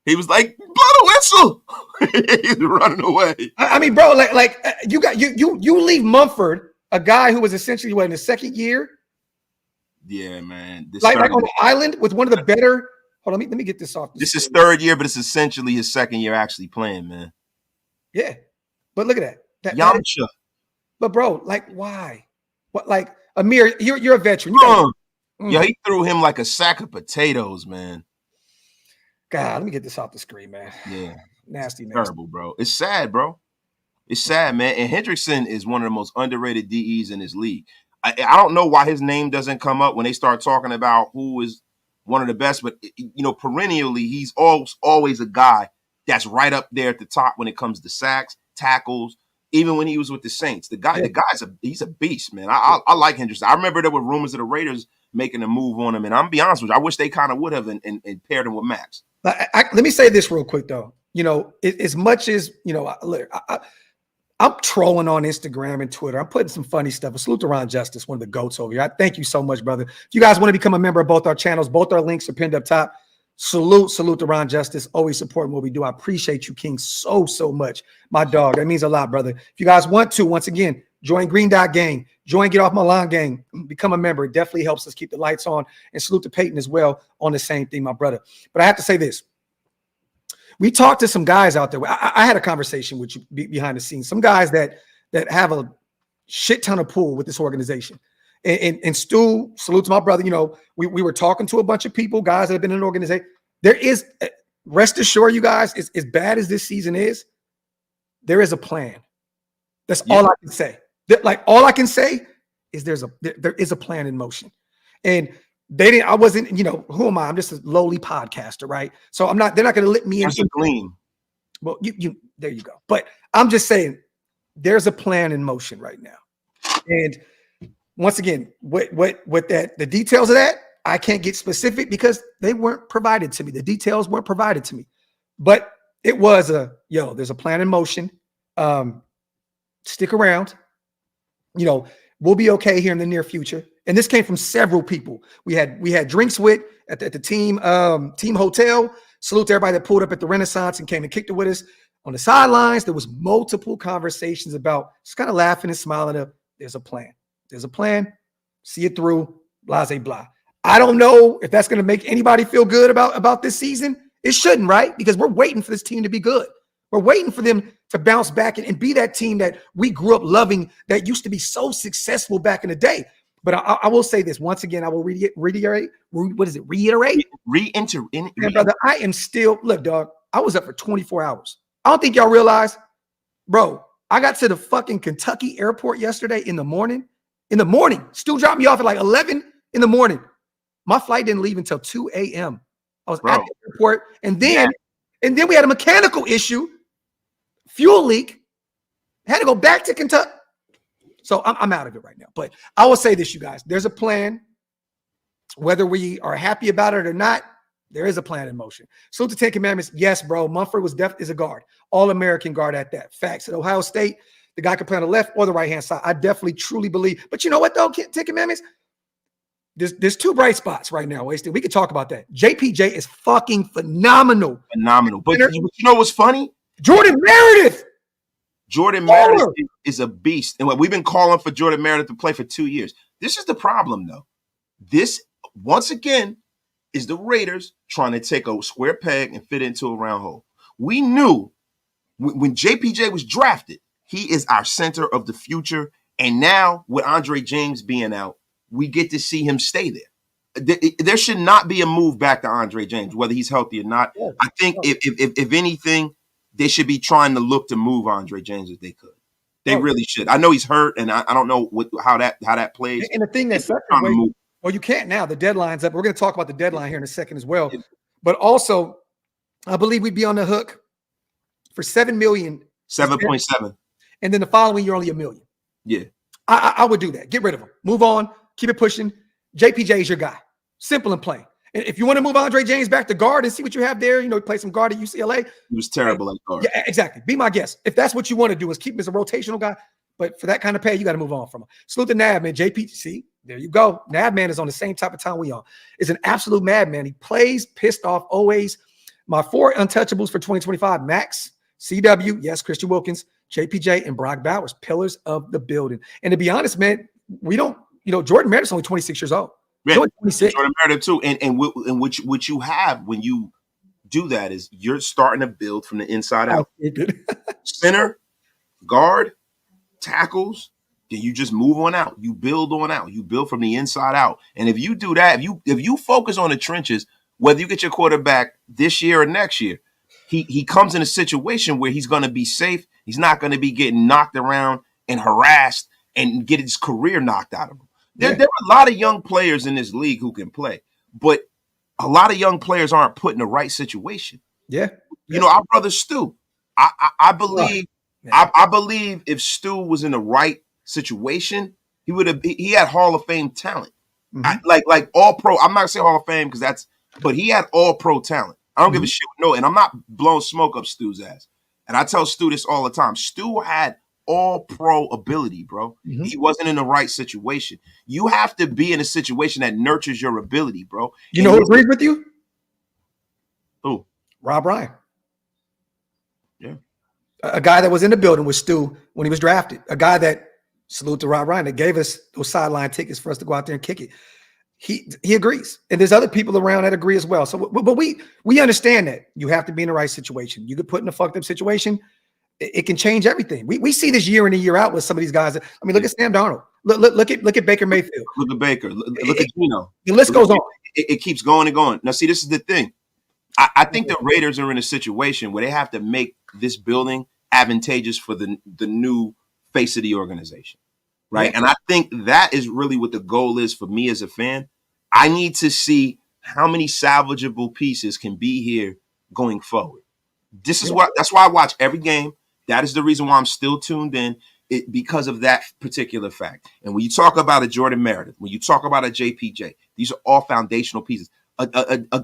He was like, blow the whistle. He's running away. I mean, bro, you leave Mumford, a guy who was essentially in his second year. Yeah, man. Like on the island with one of the better. Hold on, let me get this off. This is third year, but it's essentially his second year actually playing, man. Yeah, but look at that. Yamcha. But bro, why? What? Like Amir, you're a veteran. Yeah, he threw him like a sack of potatoes, man. God, let me get this off the screen, man. Yeah. Nasty. Terrible, bro. It's sad, bro. It's sad, man. And Hendrickson is one of the most underrated DEs in this league. I don't know why his name doesn't come up when they start talking about who is one of the best, but perennially, he's always a guy that's right up there at the top when it comes to sacks, tackles. Even when he was with the Saints, he's a beast, man. I like Hendrickson. I remember there were rumors of the Raiders making a move on him, and I'm gonna be honest with you, I wish they kind of would have and paired him with Max. Let me say this real quick though. As much as I'm trolling on Instagram and Twitter. I'm putting some funny stuff. A salute to Ron Justice, one of the GOATs over here. I thank you so much, brother. If you guys want to become a member of both our channels, both our links are pinned up top. Salute to Ron Justice. Always supporting what we do. I appreciate you, King, so much. My dog. That means a lot, brother. If you guys want to, once again, join Green Dot Gang. Join Get Off My Lawn Gang. Become a member. It definitely helps us keep the lights on. And salute to Peyton as well on the same thing, my brother. But I have to say this. We talked to some guys out there. I had a conversation with you behind the scenes. Some guys that have a shit ton of pull with this organization. And Stu, salute to my brother. We were talking to a bunch of people, guys that have been in an organization. There is, rest assured, you guys, as bad as this season is, there is a plan. That's all I can say. All I can say is there is a plan in motion. And I wasn't, who am I? I'm just a lowly podcaster, right? So they're not going to let me in. That's a gleam. Well, there you go. But I'm just saying there's a plan in motion right now. And once again, the details of that, I can't get specific because they weren't provided to me. The details weren't provided to me. But it was there's a plan in motion. Stick around. We'll be okay here in the near future. And this came from several people. We had drinks with at the team hotel. Salute to everybody that pulled up at the Renaissance and came and kicked it with us. On the sidelines, there was multiple conversations about just kind of laughing and smiling up. There's a plan. There's a plan. See it through. Blah, blah. I don't know if that's going to make anybody feel good about this season. It shouldn't, right? Because we're waiting for this team to be good. We're waiting for them to bounce back and be that team that we grew up loving that used to be so successful back in the day. But I will say this once again. I will reiterate. What is it? Reiterate. Man, brother, I am still look, dog. I was up for 24 hours. I don't think y'all realize, bro. I got to the fucking Kentucky airport yesterday in the morning. Stu dropped me off at like 11 in the morning. My flight didn't leave until 2 a.m. I was at the airport, and then we had a mechanical issue, fuel leak. I had to go back to Kentucky. So I'm out of it right now. But I will say this, you guys. There's a plan. Whether we are happy about it or not, there is a plan in motion. Salute to 10 Commandments. Yes, bro. Mumford is a guard. All-American guard at that. Facts. At Ohio State, the guy can play on the left or the right-hand side. I definitely, truly believe. But you know what, though, 10 Commandments? There's two bright spots right now, Wasted. We could talk about that. JPJ is fucking phenomenal. But you know what's funny? Jordan Meredith is a beast. And what we've been calling for Jordan Meredith to play for 2 years. This is the problem, though. This, once again, is the Raiders trying to take a square peg and fit into a round hole. We knew when JPJ was drafted, he is our center of the future. And now with Andre James being out, we get to see him stay there. There should not be a move back to Andre James, whether he's healthy or not. I think if anything, they should be trying to look to move Andre James if they could. They really should. I know he's hurt, and I don't know how that plays. And the thing that's well, you can't now. The deadline's up. We're going to talk about the deadline here in a second as well. But also, I believe we'd be on the hook for $7 million. 7.7. And then the following year, only $1 million. Yeah. I would do that. Get rid of him. Move on. Keep it pushing. JPJ is your guy. Simple and plain. And if you want to move Andre James back to guard and see what you have there, play some guard at UCLA. He was terrible at guard. Yeah, exactly. Be my guest. If that's what you want to do, is keep him as a rotational guy. But for that kind of pay, you got to move on from him. Salute to Nav, man. See, there you go. Nav, man, is on the same type of time we on. Is an absolute madman. He plays pissed off always. My 4 untouchables for 2025, Max, CW, yes, Christian Wilkins, JPJ, and Brock Bowers, pillars of the building. And to be honest, man, we don't, Jordan Meredith's only 26 years old. Yeah, Jordan Meredith too. And what you have when you do that is you're starting to build from the inside out. Center, guard, tackles, then you just move on out. You build on out. You build from the inside out. And if you do that, if you focus on the trenches, whether you get your quarterback this year or next year, he comes in a situation where he's going to be safe. He's not going to be getting knocked around and harassed and get his career knocked out of him. There are a lot of young players in this league who can play, but a lot of young players aren't put in the right situation. Yeah. Our brother Stu, I believe I believe if Stu was in the right situation, he had Hall of Fame talent. Mm-hmm. Like all pro. I'm not saying Hall of Fame but he had all pro talent. I don't give a shit. No, and I'm not blowing smoke up Stu's ass. And I tell Stu this all the time. Stu had all pro ability, bro. Mm-hmm. He wasn't in the right situation. You have to be in a situation that nurtures your ability, bro. You know who agrees with you? Who? Rob Ryan. Yeah. A guy that was in the building with Stu when he was drafted. A guy that, salute to Rob Ryan, that gave us those sideline tickets for us to go out there and kick it. He agrees. And there's other people around that agree as well. So, but we understand that you have to be in the right situation. You get put in a fucked up situation, it can change everything. We see this year in and year out with some of these guys. I mean, look at Sam Darnold. Look at Baker Mayfield. Look at Baker. Look at Gino. The list goes on. It keeps going and going. Now, see, this is the thing. I think the Raiders are in a situation where they have to make this building advantageous for the new face of the organization, right? Yeah. And I think that is really what the goal is for me as a fan. I need to see how many salvageable pieces can be here going forward. That's why I watch every game. That is the reason why I'm still tuned in, because of that particular fact. And when you talk about a Jordan Meredith, when you talk about a JPJ, these are all foundational pieces. A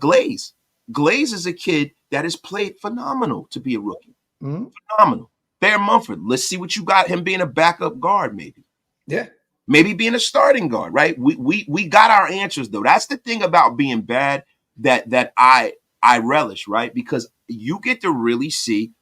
Glaze is a kid that has played phenomenal to be a rookie. Mm-hmm. Phenomenal. Bear Mumford, let's see what you got him being a backup guard, maybe. Yeah. Maybe being a starting guard, right? We got our answers, though. That's the thing about being bad that I relish, right? Because you get to really see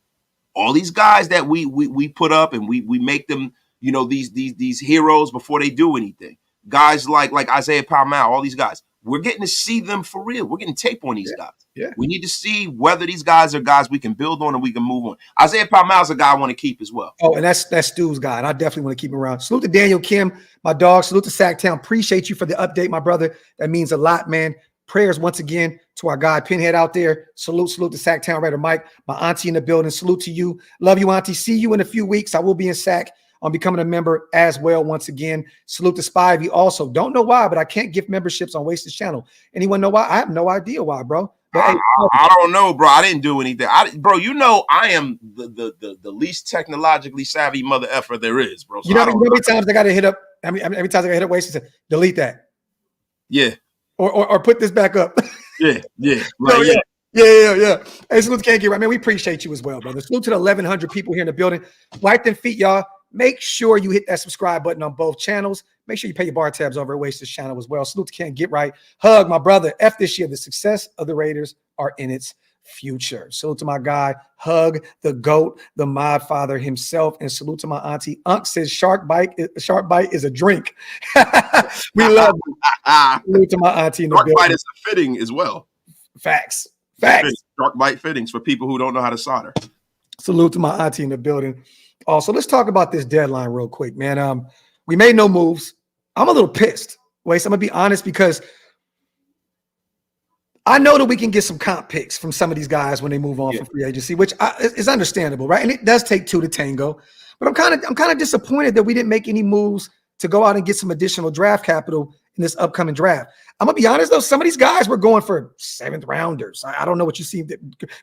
all these guys that we put up and we make them, these heroes before they do anything. Guys like Isaiah Palmau, all these guys. we're getting to see them for real. We're getting tape on these guys. Yeah. We need to see whether these guys are guys we can build on and we can move on. Isaiah Palmer's a guy I want to keep as well. Oh, and that's Stu's guy, and I definitely want to keep him around. Salute to Daniel Kim, my dog. Salute to Sacktown. Appreciate you for the update, my brother. That means a lot, man. Prayers once again to our guy Pinhead out there. Salute to Sacktown Raider Mike, my auntie in the building. Salute to you. Love you, auntie. See you in a few weeks. I will be in Sack on becoming a member as well. Once again, salute to Spivey. Also, don't know why, but I can't give memberships on Wasted Channel. Anyone know why? I have no idea why, bro. But I don't know, bro. I didn't do anything. Bro, you know I am the least technologically savvy mother effer there is, bro. So you know how many times I got to hit up? Every time I got to hit up Wasted, say, delete that. Yeah. Or put this back up. Yeah. Right, yeah. Hey, salute to Kanky, right, man. We appreciate you as well, brother. Salute to the 1,100 people here in the building. Wipe them feet, y'all. Make sure you hit that subscribe button on both channels. Make sure you pay your bar tabs over at Wasted Channel as well. Salute to Ken Get Right. Hug, my brother. F this year. The success of the Raiders are in its future. Salute to my guy, Hug, the GOAT, the mod father himself. And salute to my auntie. Unc says shark bite is a drink. We love you. Salute to my auntie in the Shark building. bite is fitting as well. Facts. Shark bite fittings for people who don't know how to solder. Salute to my auntie in the building. Also, let's talk about this deadline real quick, man. We made no moves. I'm a little pissed. Wait, I'm gonna be honest because I know that we can get some comp picks from some of these guys when they move on from free agency, which is understandable, right? And it does take two to tango. But I'm kind of disappointed that we didn't make any moves to go out and get some additional draft capital in this upcoming draft. I'm gonna be honest though, some of these guys were going for 7th rounders. I don't know what you see.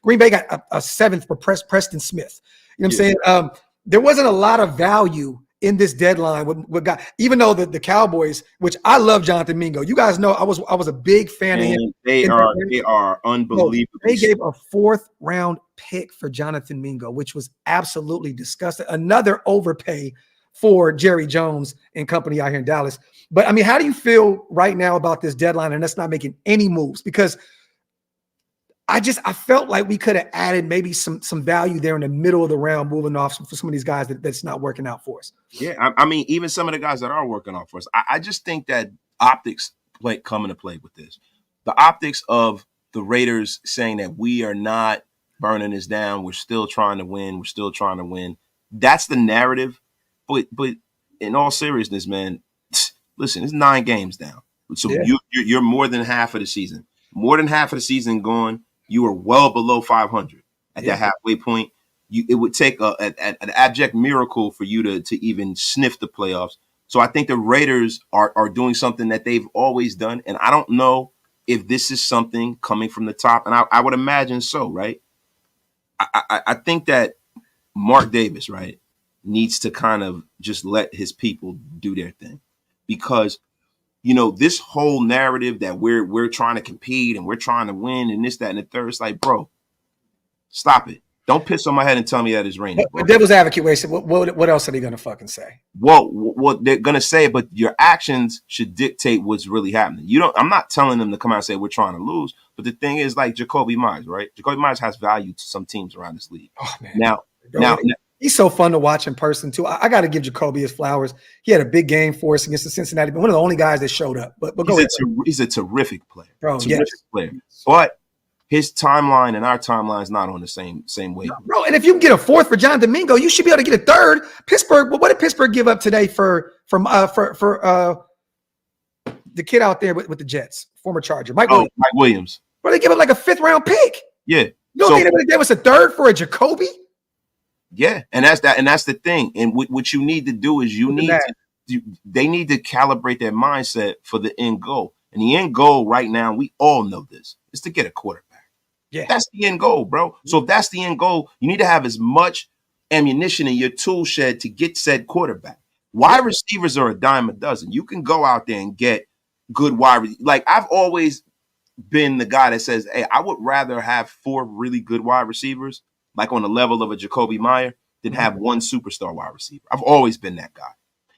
Green Bay got a 7th for Preston Smith. You know what I'm saying? There wasn't a lot of value in this deadline with guys, even though the Cowboys, which I love Jonathan Mingo. You guys know I was a big fan of him. They are unbelievable. They gave a 4th round pick for Jonathan Mingo, which was absolutely disgusting. Another overpay for Jerry Jones and company out here in Dallas. But I mean, how do you feel right now about this deadline and us not making any moves? Because I felt like we could have added maybe some value there in the middle of the round, moving off for some of these guys that's not working out for us. Yeah, I mean, even some of the guys that are working out for us. I just think that optics come into play with this. The optics of the Raiders saying that we are not burning this down. We're still trying to win. That's the narrative. But in all seriousness, man, listen, it's 9 games down. So you're more than half of the season. More than half of the season gone. You are well below 500 at that halfway point. It would take an abject miracle for you to even sniff the playoffs. So I think the Raiders are doing something that they've always done. And I don't know if this is something coming from the top. And I would imagine so, right? I think that Mark Davis, right, needs to kind of just let his people do their thing. Because this whole narrative that we're trying to compete and we're trying to win and this, that, and the third, it's like, bro, stop it. Don't piss on my head and tell me that it's raining. But devil's advocate, what else are they going to fucking say? Well, they're going to say it, but your actions should dictate what's really happening. I'm not telling them to come out and say we're trying to lose. But the thing is, like Jacoby Myers, right? Jacoby Myers has value to some teams around this league. Oh, man. Now, he's so fun to watch in person too. I got to give Jacoby his flowers. He had a big game for us against the Cincinnati, but one of the only guys that showed up. But go ahead. He's a terrific player, bro. Player. But his timeline and our timeline is not on the same way, bro. And if you can get a 4th for Jonathan Mingo, you should be able to get a 3rd. Pittsburgh. What did Pittsburgh give up today for the kid out there with the Jets, former Charger, Mike Williams? Bro, they give up like a 5th round pick. Yeah. You don't think they would have given us a 3rd for a Jacoby? Yeah, and that's the thing. And what you need to do is they need to calibrate their mindset for the end goal. And the end goal right now, we all know this, is to get a quarterback. Yeah, that's the end goal, bro. So if that's the end goal, you need to have as much ammunition in your tool shed to get said quarterback. Wide receivers are a dime a dozen. You can go out there and get good like I've always been the guy that says, hey, I would rather have 4 really good wide receivers, like on the level of a Jacoby Meyer, than have one superstar wide receiver. I've always been that guy.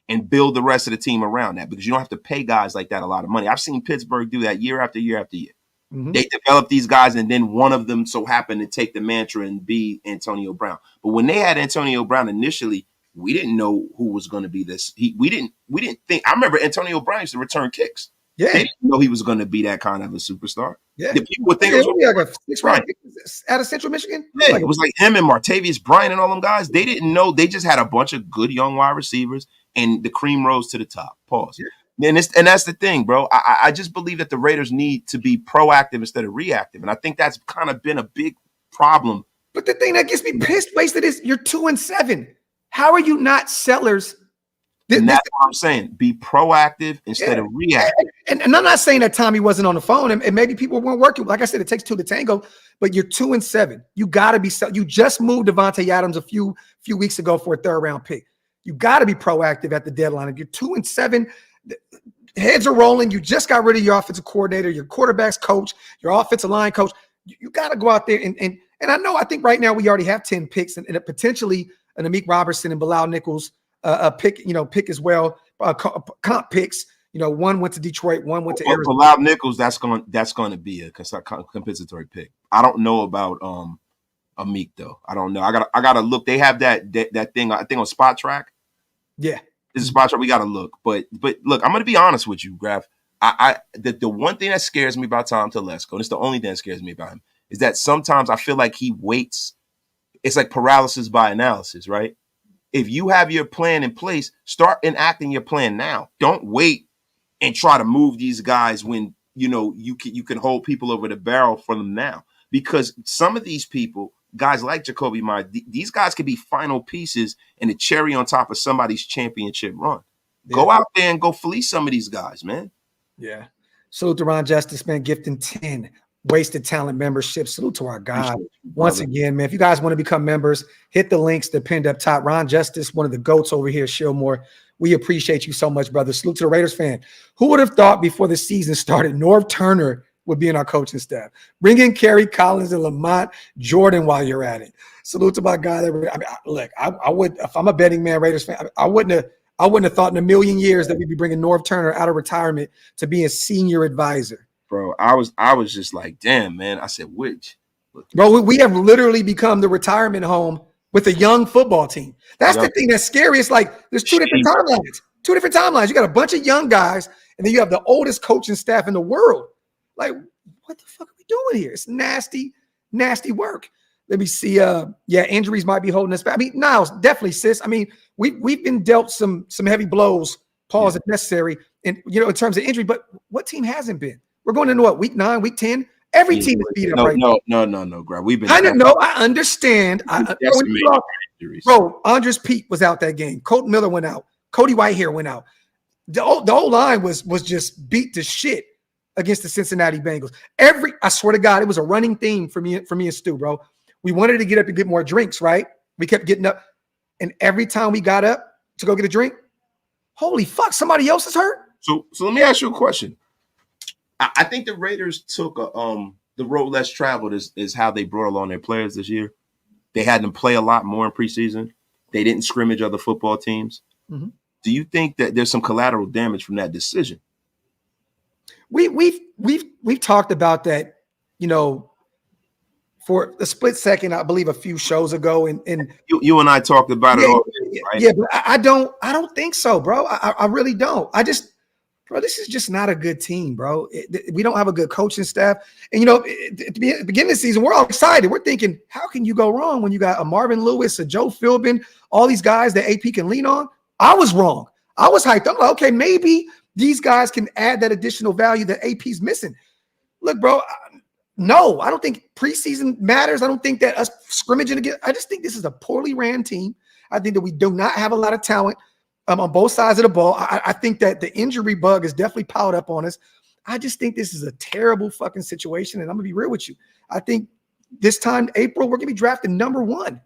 And build the rest of the team around that, because you don't have to pay guys like that a lot of money. I've seen Pittsburgh do that year after year after year. Mm-hmm. They develop these guys, and then one of them so happened to take the mantra and be Antonio Brown. But when they had Antonio Brown initially, we didn't know who was going to be this. We didn't think. I remember Antonio Brown used to return kicks. Yeah. They didn't know he was going to be that kind of a superstar. Yeah. The people would think it was like a 6th round right. pick out of Central Michigan. Yeah, it was like him and Martavius Bryant and all them guys. They didn't know. They just had a bunch of good young wide receivers, and the cream rose to the top. Pause. Yeah. And that's the thing, bro. I just believe that the Raiders need to be proactive instead of reactive, and I think that's kind of been a big problem. But the thing that gets me pissed, wasted, is you're 2-7. How are you not sellers? And that's what I'm saying. Be proactive instead of reactive. And I'm not saying that Tommy wasn't on the phone, and maybe people weren't working. Like I said, it takes 2 to tango. But you're 2-7. You got to be. You just moved Devontae Adams a few weeks ago for a 3rd round pick. You got to be proactive at the deadline. If you're 2-7, heads are rolling. You just got rid of your offensive coordinator, your quarterback's coach, your offensive line coach. You got to go out there and I think right now we already have 10 picks and potentially an Amik Robertson and Bilal Nichols. Pick as well. Comp picks. One went to Detroit, one went to Arizona. Bilal Nichols, that's going to be a compensatory pick. I don't know about Amik though. I don't know. I gotta look. They have that thing. I think on Spot Track. Yeah, this is Spot Track. We gotta look. But look, I'm gonna be honest with you, Graphk. The one thing that scares me about Tom Telesco, and it's the only thing that scares me about him, is that sometimes I feel like he waits. It's like paralysis by analysis, right? If you have your plan in place, start enacting your plan now. Don't wait and try to move these guys when you can hold people over the barrel for them now. Because some of these people, guys like Jacoby Myers, these guys could be final pieces and a cherry on top of somebody's championship run. Yeah. Go out there and go fleece some of these guys, man. Yeah. Salute to Ron Justice, man, gifting 10 Wasted Talent membership. Salute to our God. Once again, man, if you guys want to become members, hit the links that pinned up top. Ron Justice, one of the GOATs over here, Shillmore. We appreciate you so much, brother. Salute to the Raiders fan. Who would have thought before the season started, Norv Turner would be in our coaching staff? Bring in Kerry Collins and Lamont Jordan while you're at it. Salute to my guy. Look, I would, if I'm a betting man, Raiders fan, I wouldn't have thought in a million years that we'd be bringing Norv Turner out of retirement to be a senior advisor. Bro, I was just like, damn, man. I said, which? Bro, we have literally become the retirement home with a young football team. That's the thing that's scary. It's like there's two different timelines. Two different timelines. You got a bunch of young guys, and then you have the oldest coaching staff in the world. Like, what the fuck are we doing here? It's nasty, nasty work. Let me see. Injuries might be holding us back. I mean, Niles, definitely, sis. I mean, we've been dealt some heavy blows, pause if necessary, and in terms of injury. But what team hasn't been? We're going into what, week 9, week 10? Every team is beat up right now. No, Grab. We've been. I understand. Bro, Andres Pete was out that game. Colton Miller went out. Cody Whitehair went out. The whole line was just beat to shit against the Cincinnati Bengals. I swear to God, it was a running theme for me and Stu, bro. We wanted to get up and get more drinks, right? We kept getting up, and every time we got up to go get a drink, holy fuck, somebody else is hurt. So let me ask you a question. I think the Raiders took the road less traveled is how they brought along their players this year. They had them play a lot more in preseason. They didn't scrimmage other football teams. Mm-hmm. Do you think that there's some collateral damage from that decision? We've talked about that, for a split second, I believe a few shows ago, and you and I talked about it already, right? Yeah, but I don't think so, bro. I really don't. Bro, this is just not a good team, bro. We don't have a good coaching staff. And, at the beginning of the season, we're all excited. We're thinking, how can you go wrong when you got a Marvin Lewis, a Joe Philbin, all these guys that AP can lean on? I was wrong. I was hyped. I'm like, okay, maybe these guys can add that additional value that AP's missing. Look, bro, no, I don't think preseason matters. I don't think that us scrimmaging again. I just think this is a poorly ran team. I think that we do not have a lot of talent on both sides of the ball. I think that the injury bug is definitely piled up on us. I just think this is a terrible fucking situation, and I'm going to be real with you. I think this time, April, we're going to be drafted number 1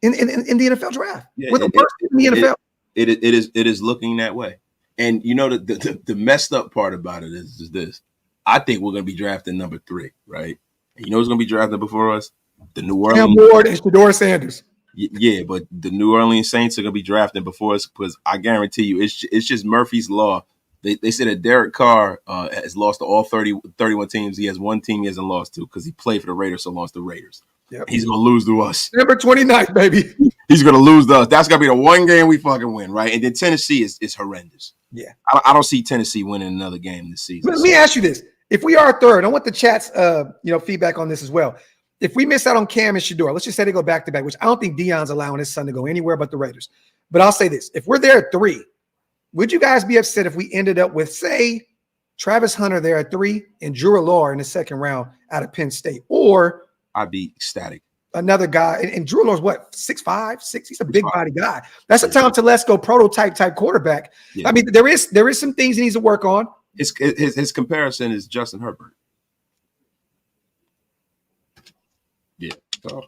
in the NFL draft. Yeah, we're the worst in the NFL. It is looking that way. And, the messed up part about it is this. I think we're going to be drafting number 3, right? And who's going to be drafted before us? The New Orleans. Cam Ward and Shedeur Sanders. Yeah, but the New Orleans Saints are going to be drafting before us because I guarantee you it's just Murphy's Law. They said that Derek Carr has lost to all 31 teams. He has one team he hasn't lost to because he played for the Raiders, so lost to the Raiders. Yep. He's going to lose to us. Number 29, baby. He's going to lose to us. That's going to be the one game we fucking win, right? And then Tennessee is horrendous. Yeah. I don't see Tennessee winning another game this season. Let me ask you this. If we are third, I want the chat's feedback on this as well. If we miss out on Cam and Shador, let's just say they go back to back, which I don't think Deion's allowing his son to go anywhere but the Raiders. But I'll say this. If we're there at 3, would you guys be upset if we ended up with, say, Travis Hunter there at 3 and Drew Allure in the second round out of Penn State? Or I'd be ecstatic. Another guy, and Drew Allure's what, 6'5", 6? He's a big body guy. That's a Tom Telesco prototype type quarterback. Yeah. I mean, there is some things he needs to work on. His comparison is Justin Herbert. Yeah. So,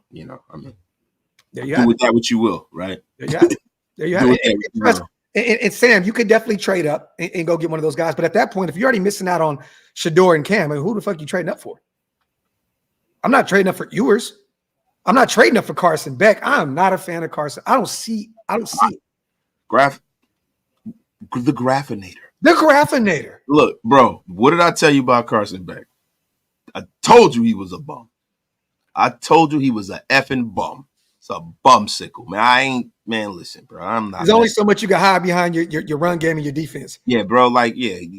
I mean, there you do with that what you will, right? There you have it. There you have it. And Sam, you could definitely trade up and go get one of those guys. But at that point, if you're already missing out on Shador and Cam, I mean, who the fuck are you trading up for? I'm not trading up for Ewers. I'm not trading up for Carson Beck. I'm not a fan of Carson. I don't see it. The Graphinator. The Graphinator. Look, bro, what did I tell you about Carson Beck? I told you he was a bum. I told you he was a effing bum. It's a bumsicle, man. Listen, bro, I'm not. There's only so much you can hide behind your run game and your defense. Yeah, bro.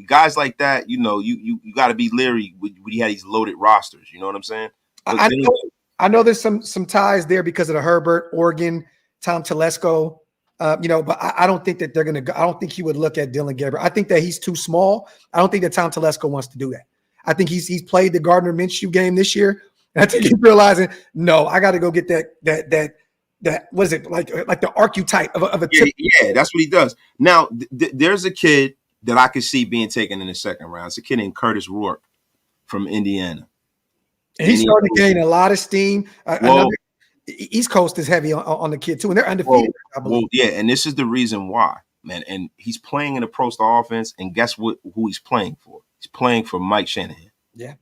Guys like that, you got to be leery when you had these loaded rosters. You know what I'm saying? I know there's some ties there because of the Herbert, Oregon, Tom Telesco. But I don't think that they're going to go. I don't think he would look at Dylan Gabriel. I think that he's too small. I don't think that Tom Telesco wants to do that. I think he's played the Gardner Minshew game this year. And I think he's realizing, no, I got to go get that what is it, like the archetype of a tip. Yeah, that's what he does. Now, there's a kid that I could see being taken in the second round. It's a kid named Curtis Rourke from Indiana. And he's starting to gain a lot of steam. East Coast is heavy on the kid too, and they're undefeated. Well, yeah, and this is the reason why, man. And he's playing in a pro-style offense, and guess who he's playing for? He's playing for Mike Shanahan. Yeah.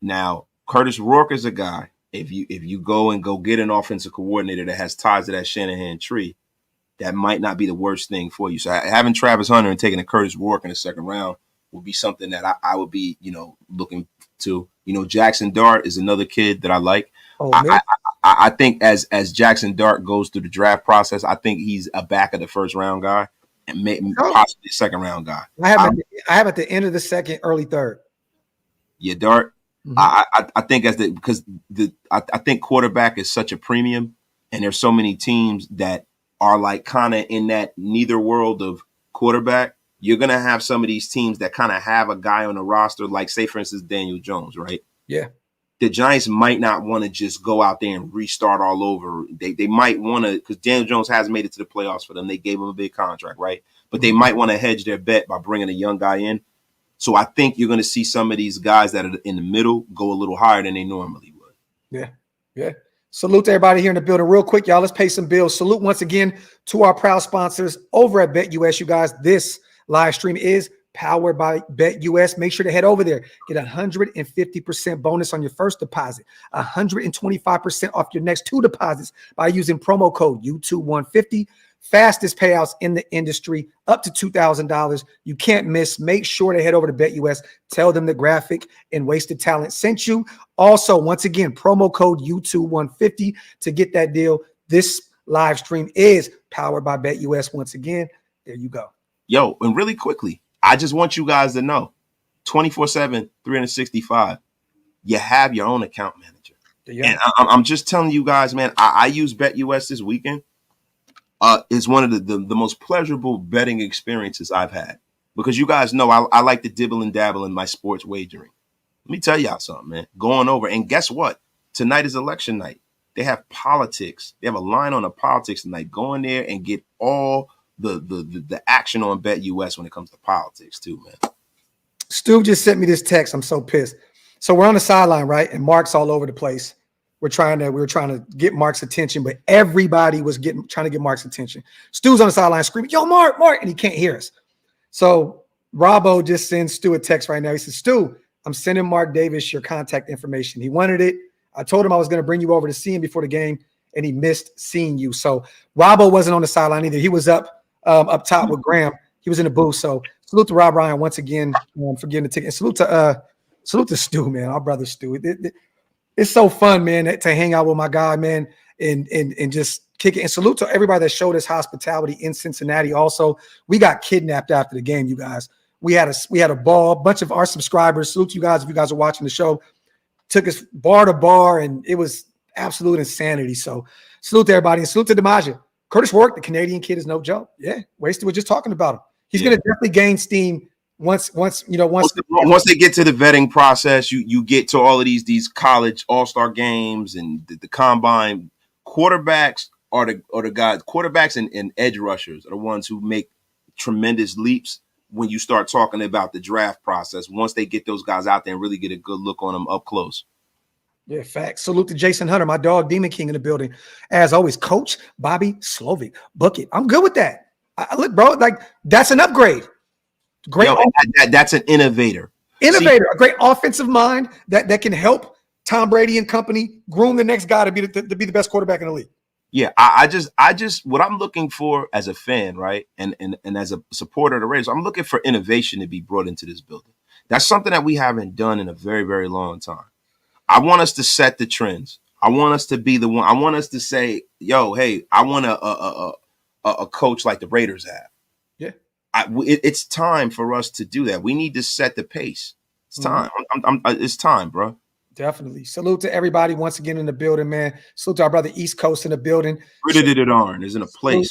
Now, Curtis Rourke is a guy. If you go get an offensive coordinator that has ties to that Shanahan tree, that might not be the worst thing for you. So having Travis Hunter and taking a Curtis Rourke in the second round would be something that I would be, looking to. Jackson Dart is another kid that I like. Oh, I think as Jackson Dart goes through the draft process, I think he's a back of the first round guy and possibly a second round guy. I have at the end of the second, early third. Yeah, Dart. Mm-hmm. I think I think quarterback is such a premium, and there's so many teams that are like kind of in that neither world of quarterback. You're gonna have some of these teams that kind of have a guy on the roster, like say for instance Daniel Jones, right? Yeah. The Giants might not want to just go out there and restart all over. They might want to, because Daniel Jones hasn't made it to the playoffs for them. They gave him a big contract, right? But they might want to hedge their bet by bringing a young guy in. So I think you're going to see some of these guys that are in the middle go a little higher than they normally would. Yeah. Salute to everybody here in the building. Real quick, y'all, let's pay some bills. Salute once again to our proud sponsors over at BetUS. You guys, this live stream is powered by BetUS. Make sure to head over there. Get 150% bonus on your first deposit, 125% off your next 2 deposits by using promo code U2150. Fastest payouts in the industry, up to $2,000. You can't miss. Make sure to head over to BetUS. Tell them the Graphk and Wasted Talent sent you. Also, once again, promo code U2150 to get that deal. This live stream is powered by BetUS. Once again, there you go. Yo, and really quickly, I just want you guys to know, 24/7, 365, you have your own account manager. Yeah. And I'm just telling you guys, man, I use BetUS this weekend. It's one of the most pleasurable betting experiences I've had, because you guys know I like to dibble and dabble in my sports wagering. Let me tell y'all something, man. Going over, and guess what? Tonight is election night. They have politics. They have a line on the politics tonight. Go in there and get all the action on BetUS when it comes to politics too, man. Stu just sent me this text. I'm so pissed. So we're on the sideline, right? And Mark's all over the place. We were trying to get Mark's attention, but everybody was trying to get Mark's attention. Stu's on the sideline screaming, "Yo, Mark," and he can't hear us. So Robbo just sends Stu a text right now. He says, "Stu, I'm sending Mark Davis your contact information. He wanted it. I told him I was going to bring you over to see him before the game, and he missed seeing you." So Robbo wasn't on the sideline either. He was up top with Graham. He was in the booth. So salute to Rob Ryan once again for getting the ticket. And salute to Stu, man, our brother Stu. It's so fun, man, to hang out with my guy, man. and just kick it. And salute to everybody that showed us hospitality in Cincinnati. Also, we got kidnapped after the game, you guys. We had a ball. A bunch of our subscribers, salute to you guys if you guys are watching the show, took us bar to bar, and it was absolute insanity. So salute to everybody, and salute to DiMaggio. Curtis Rourke, the Canadian kid, is no joke. Yeah, Wasted was just talking about him. He's going to definitely gain steam once they get to the vetting process. You get to all of these college all-star games and the combine. Quarterbacks are the guys. Quarterbacks and edge rushers are the ones who make tremendous leaps when you start talking about the draft process. Once they get those guys out there and really get a good look on them up close. Yeah, facts. Salute to Jason Hunter, my dog, Demon King in the building. As always, Coach Bobby Slovic. Book it. I'm good with that. Look, bro, like that's an upgrade. Great. That's an innovator. Innovator, a great offensive mind that can help Tom Brady and company groom the next guy to be the best quarterback in the league. Yeah, I just what I'm looking for as a fan, right, and as a supporter of the Raiders, I'm looking for innovation to be brought into this building. That's something that we haven't done in a very, very long time. I want us to set the trends. I want us to be the one. I want us to say, "Yo, hey, I want a coach like the Raiders have." Yeah, it's time for us to do that. We need to set the pace. It's time. It's time, bro. Definitely. Salute to everybody once again in the building, man. Salute to our brother East Coast in the building. Darn is in a place.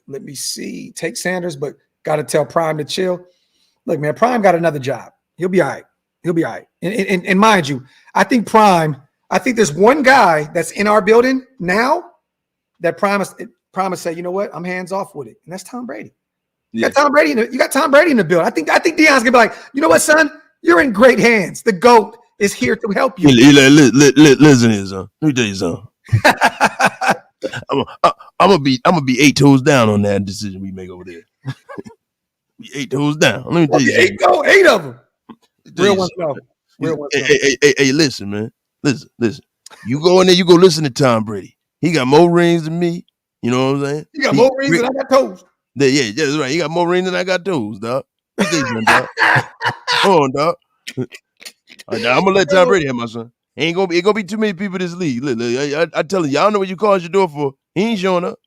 Let me see. Take Sanders, but got to tell Prime to chill. Look, man, Prime got another job. He'll be all right. He'll be all right. And mind you, I think there's one guy that's in our building now that Prime say, you know what? I'm hands off with it. And that's Tom Brady. You got Tom Brady in the building. I think Deion's gonna be like, you know what, son? You're in great hands. The GOAT is here to help you. Listen here, son. Let me tell you something. I'm gonna be 8 toes down on that decision we make over there. Be 8 toes down. Let me tell you something. 8 of them. Real ones go. Hey, listen, man. Listen. You go in there, you go listen to Tom Brady. He got more rings than me. You know what I'm saying? He got more rings than I got toes. Yeah, that's right. He got more rings than I got toes, dog. Dog. Hold on, dog. I'm gonna let Tom Brady have my son. Ain't gonna be too many people in this league. Look, I tell you, y'all know what you called your door for. He ain't showing up.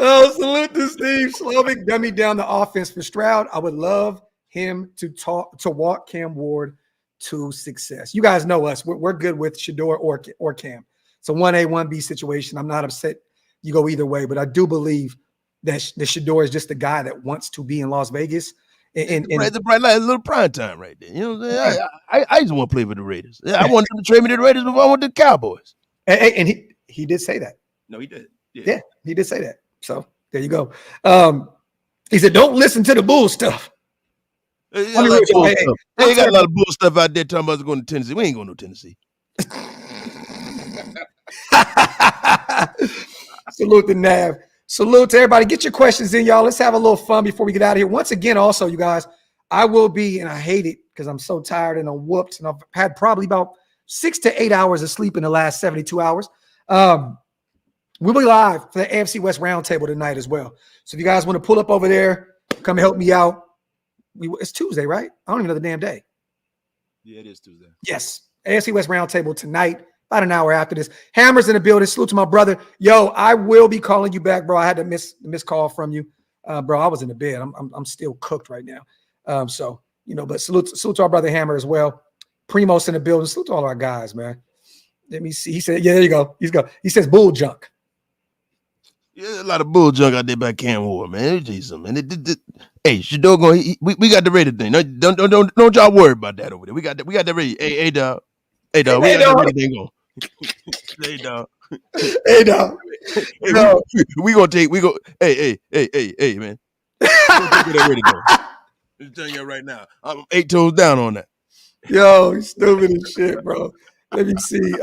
Oh, salute to Steve Slovic, dummy down the offense for Stroud. I would love him to walk Cam Ward to success. You guys know us. We're good with Shador or Cam. It's a 1A, 1B situation. I'm not upset you go either way, but I do believe that the Shador is just the guy that wants to be in Las Vegas. And it's a bright light, a little prime time right there. You know what I'm saying? I just want to play for the Raiders. I wanted them to trade me to the Raiders before I went to the Cowboys. And he did say that. No, he did. Yeah, he did say that. So there you go. He said, "Don't listen to the bull stuff." They got a lot of bull stuff out there talking about going to Tennessee. We ain't going to Tennessee. Salute to Nav. Salute to everybody. Get your questions in, y'all. Let's have a little fun before we get out of here. Once again, also, you guys, I will be, and I hate it because I'm so tired and I'm whooped, and I've had probably about 6 to 8 hours of sleep in the last 72 hours. We'll be live for the AFC West Roundtable tonight as well. So if you guys want to pull up over there, come help me out. It's Tuesday, right? I don't even know the damn day. Yeah, it is Tuesday. Yes. AFC West Roundtable tonight, about an hour after this. Hammer's in the building. Salute to my brother. Yo, I will be calling you back, bro. I had to miss call from you. Bro, I was in the bed. I'm still cooked right now. So, but salute to our brother Hammer as well. Primos in the building. Salute to all our guys, man. Let me see. He said, yeah, there you go. He says bull junk. Yeah, a lot of bull junk out there by Cam Ward, man. Let me tell you something, man. Hey, Shador we got the Raider thing. Don't y'all worry about that over there. We got the Raider. Hey, dog. We got the Raider thing going. Hey, dog. Hey, dog. Hey, no. We gonna take. We go. Hey, man. I'm telling you right now. I'm 8 toes down on that. Yo, he's stupid as shit, bro. Let me see.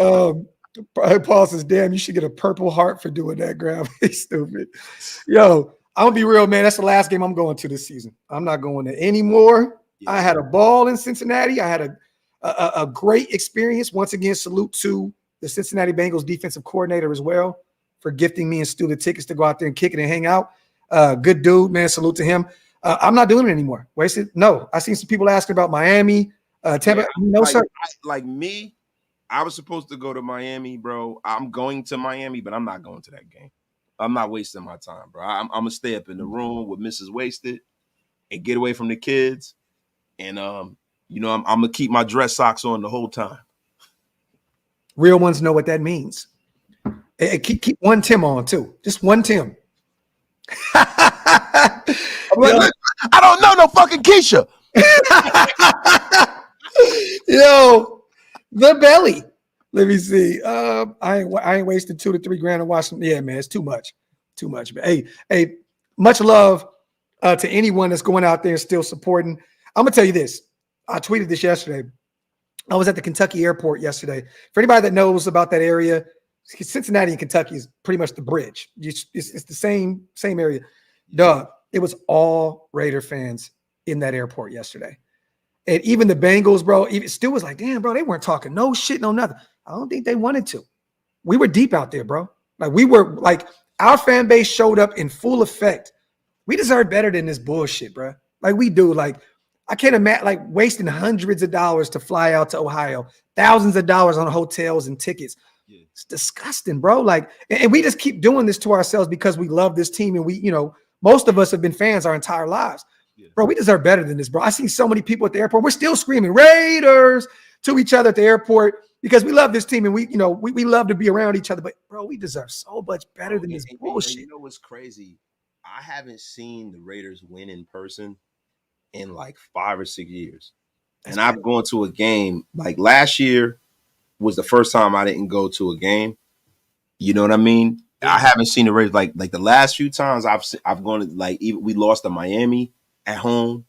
Paul says, damn, you should get a Purple Heart for doing that, Graphk. He's stupid. Yo, I'm going to be real, man. That's the last game I'm going to this season. I'm not going to anymore. Yeah. I had a ball in Cincinnati. I had a great experience. Once again, salute to the Cincinnati Bengals defensive coordinator as well for gifting me and Stu the tickets to go out there and kick it and hang out. Good dude, man. Salute to him. I'm not doing it anymore. Wasted? No. I seen some people asking about Miami, Tampa. Yeah, no, sir. Like me, I was supposed to go to Miami, bro. I'm going to Miami, but I'm not going to that game. I'm not wasting my time, bro. I'm gonna stay up in the room with Mrs. Wasted and get away from the kids. And I'm gonna keep my dress socks on the whole time. Real ones know what that means. And keep one Tim on too. Just one Tim. I don't know no fucking Keisha. Yo, the belly. Let me see. I ain't wasted $2 to $3 grand to watch them. Yeah, man, it's too much. Too much. But hey, much love to anyone that's going out there still supporting. I'm gonna tell you this. I tweeted this yesterday. I was at the Kentucky airport yesterday. For anybody that knows about that area, Cincinnati and Kentucky is pretty much the bridge. It's the same area. Dog, it was all Raider fans in that airport yesterday. And even the Bengals, bro, even still was like, damn, bro, they weren't talking no shit, no nothing. I don't think they wanted to. We were deep out there, bro. Our fan base showed up in full effect. We deserve better than this bullshit, bro. Like we do. Like I can't imagine wasting hundreds of dollars to fly out to Ohio, thousands of dollars on hotels and tickets. Yeah. It's disgusting, bro. And we just keep doing this to ourselves because we love this team. And most of us have been fans our entire lives. Yeah. Bro, we deserve better than this, bro. I see so many people at the airport. We're still screaming Raiders to each other at the airport because we love this team and we love to be around each other. But bro, we deserve so much better than this bullshit. You know what's crazy? I haven't seen the Raiders win in person in like 5 or 6 years. And I've gone to a game like last year was the first time I didn't go to a game. You know what I mean? Yeah. I haven't seen the Raiders like the last few times I've gone to even we lost to Miami at home.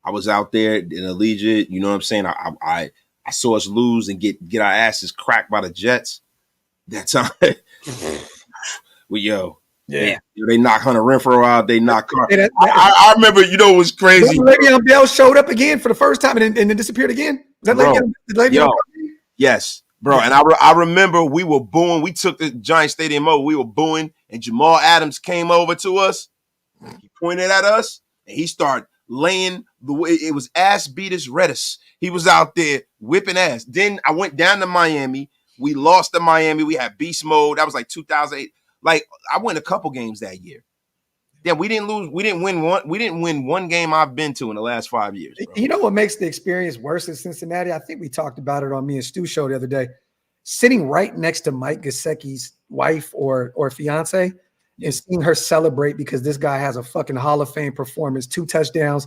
I was out there in Allegiant. You know what I'm saying? I saw us lose and get our asses cracked by the Jets that time. Yeah. They knock Hunter Renfrow out. They knock Carr. I remember, it was crazy. Le'Veon Bell showed up again for the first time and then disappeared again. Is that Le'Veon? Yes, bro. And I remember we were booing. We took the Giant Stadium over. We were booing, and Jamal Adams came over to us. He pointed at us, and he started laying the way. It was ass beaters Redis. He was out there whipping ass. Then I went down to Miami. We lost to Miami. We had beast mode. That was like 2008. Like I went a couple games that year. Yeah, we didn't lose. We didn't win one. We didn't win one game I've been to in the last 5 years. Bro. You know what makes the experience worse in Cincinnati? I think we talked about it on me and Stu show the other day. Sitting right next to Mike Gesicki's wife or fiance and seeing her celebrate because this guy has a fucking Hall of Fame performance, 2 touchdowns.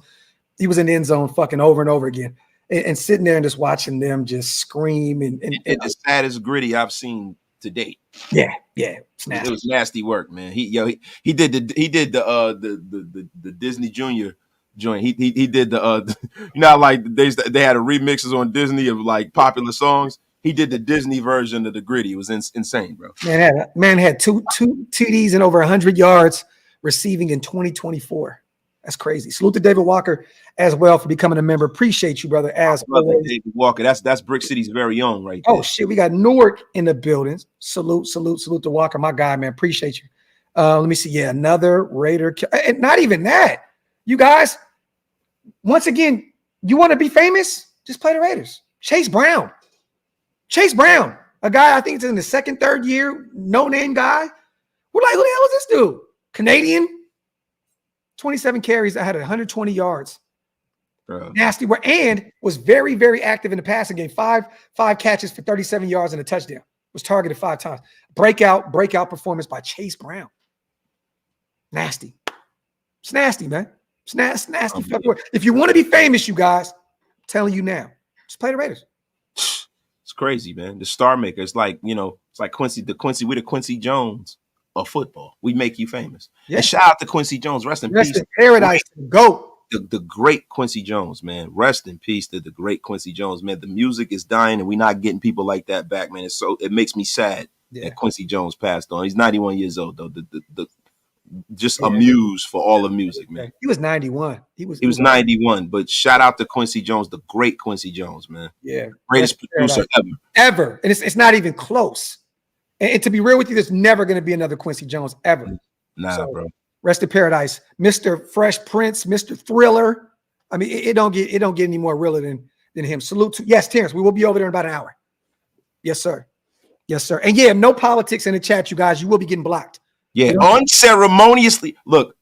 He was in the end zone fucking over and over again. And sitting there and just watching them just scream and the saddest gritty I've seen to date. Yeah. It was nasty work, man. He did the Disney Junior joint. He did the like they had a remixes on Disney of like popular songs. He did the Disney version of the gritty. It was insane, bro. Man had two TDs and over 100 yards receiving in 2024. That's crazy. Salute to David Walker as well for becoming a member. Appreciate you, brother. As always. David Walker. That's Brick City's very own right there. Oh, shit. We got Newark in the building. Salute to Walker. My guy, man. Appreciate you. Let me see. Yeah, another Raider. And not even that. You guys, once again, you want to be famous? Just play the Raiders. Chase Brown, a guy I think it's in the second, third year, no-name guy. We're like, who the hell is this dude? Canadian. 27 carries. I had 120 yards. Nasty work. And was very, very active in the passing game. Five catches for 37 yards and a touchdown. Was targeted 5 times. Breakout performance by Chase Brown. Nasty. It's nasty, man. It's nasty. If you want to be famous, you guys, I'm telling you now, just play the Raiders. It's crazy, man. The star maker. It's like, it's like Quincy. We're the Quincy Jones of football. We make you famous. Yeah. And shout out to Quincy Jones. Rest in peace. Paradise. Go. The great Quincy Jones, man. Rest in peace to the great Quincy Jones, man. The music is dying, and we're not getting people like that back, man. It makes me sad that Quincy Jones passed on. He's 91 years old, though. Amused for all of music, man. He was 91. He was 91. But shout out to Quincy Jones, the great Quincy Jones, man. Yeah, greatest producer ever, and it's not even close. And to be real with you, there's never going to be another Quincy Jones ever. Nah, bro. Rest in paradise, Mr. Fresh Prince, Mr. Thriller. I mean, it don't get any more realer than him. Salute to Terrence. We will be over there in about an hour. Yes, sir. Yes, sir. And yeah, no politics in the chat, you guys. You will be getting blocked. Yeah, unceremoniously. Look,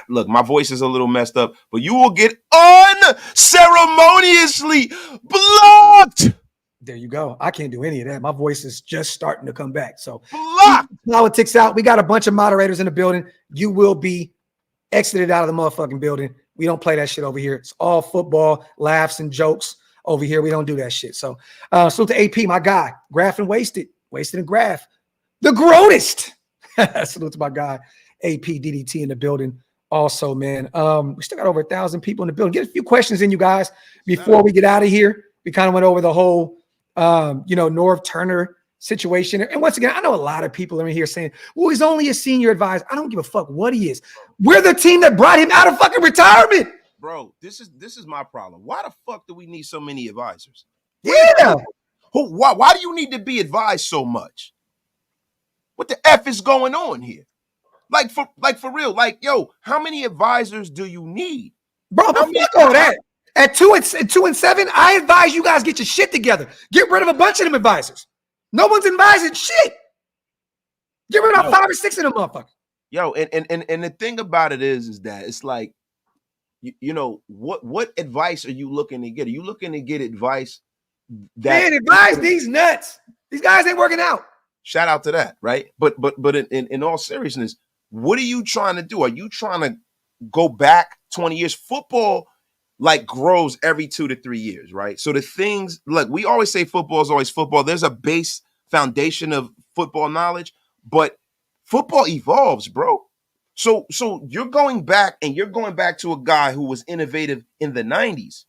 my voice is a little messed up, but you will get unceremoniously blocked. There you go. I can't do any of that. My voice is just starting to come back. So Blocked. politics out. We got a bunch of moderators in the building. You will be exited out of the motherfucking building. We don't play that shit over here. It's all football, laughs, and jokes over here. We don't do that shit. So salute to AP, my guy. Graphk and Wasted and Graphk. The greatest. Salute to my guy, AP DDT in the building. Also, man, we still got over 1,000 people in the building. Get a few questions in, you guys, before we get out of here. We kind of went over the whole Norv Turner situation. And once again, I know a lot of people are in here saying, well, he's only a senior advisor. I don't give a fuck what he is. We're the team that brought him out of fucking retirement. Bro, this is my problem. Why the fuck do we need so many advisors? Yeah. Why do you need to be advised so much? What the F is going on here? Like for real, yo, how many advisors do you need? Bro, fuck all that. At 2-7, I advise you guys get your shit together. Get rid of a bunch of them advisors. No one's advising shit. Get rid of 5 or 6 of them motherfuckers. Yo, and the thing about it is that it's like, what advice are you looking to get? Are you looking to get advice that advise these nuts? These guys ain't working out. Shout out to that, right? But in all seriousness, what are you trying to do? Are you trying to go back 20 years? Football grows every 2 to 3 years, right? So the things, look, we always say football is always football. There's a base foundation of football knowledge, but football evolves, bro. So you're going back to a guy who was innovative in the 90s.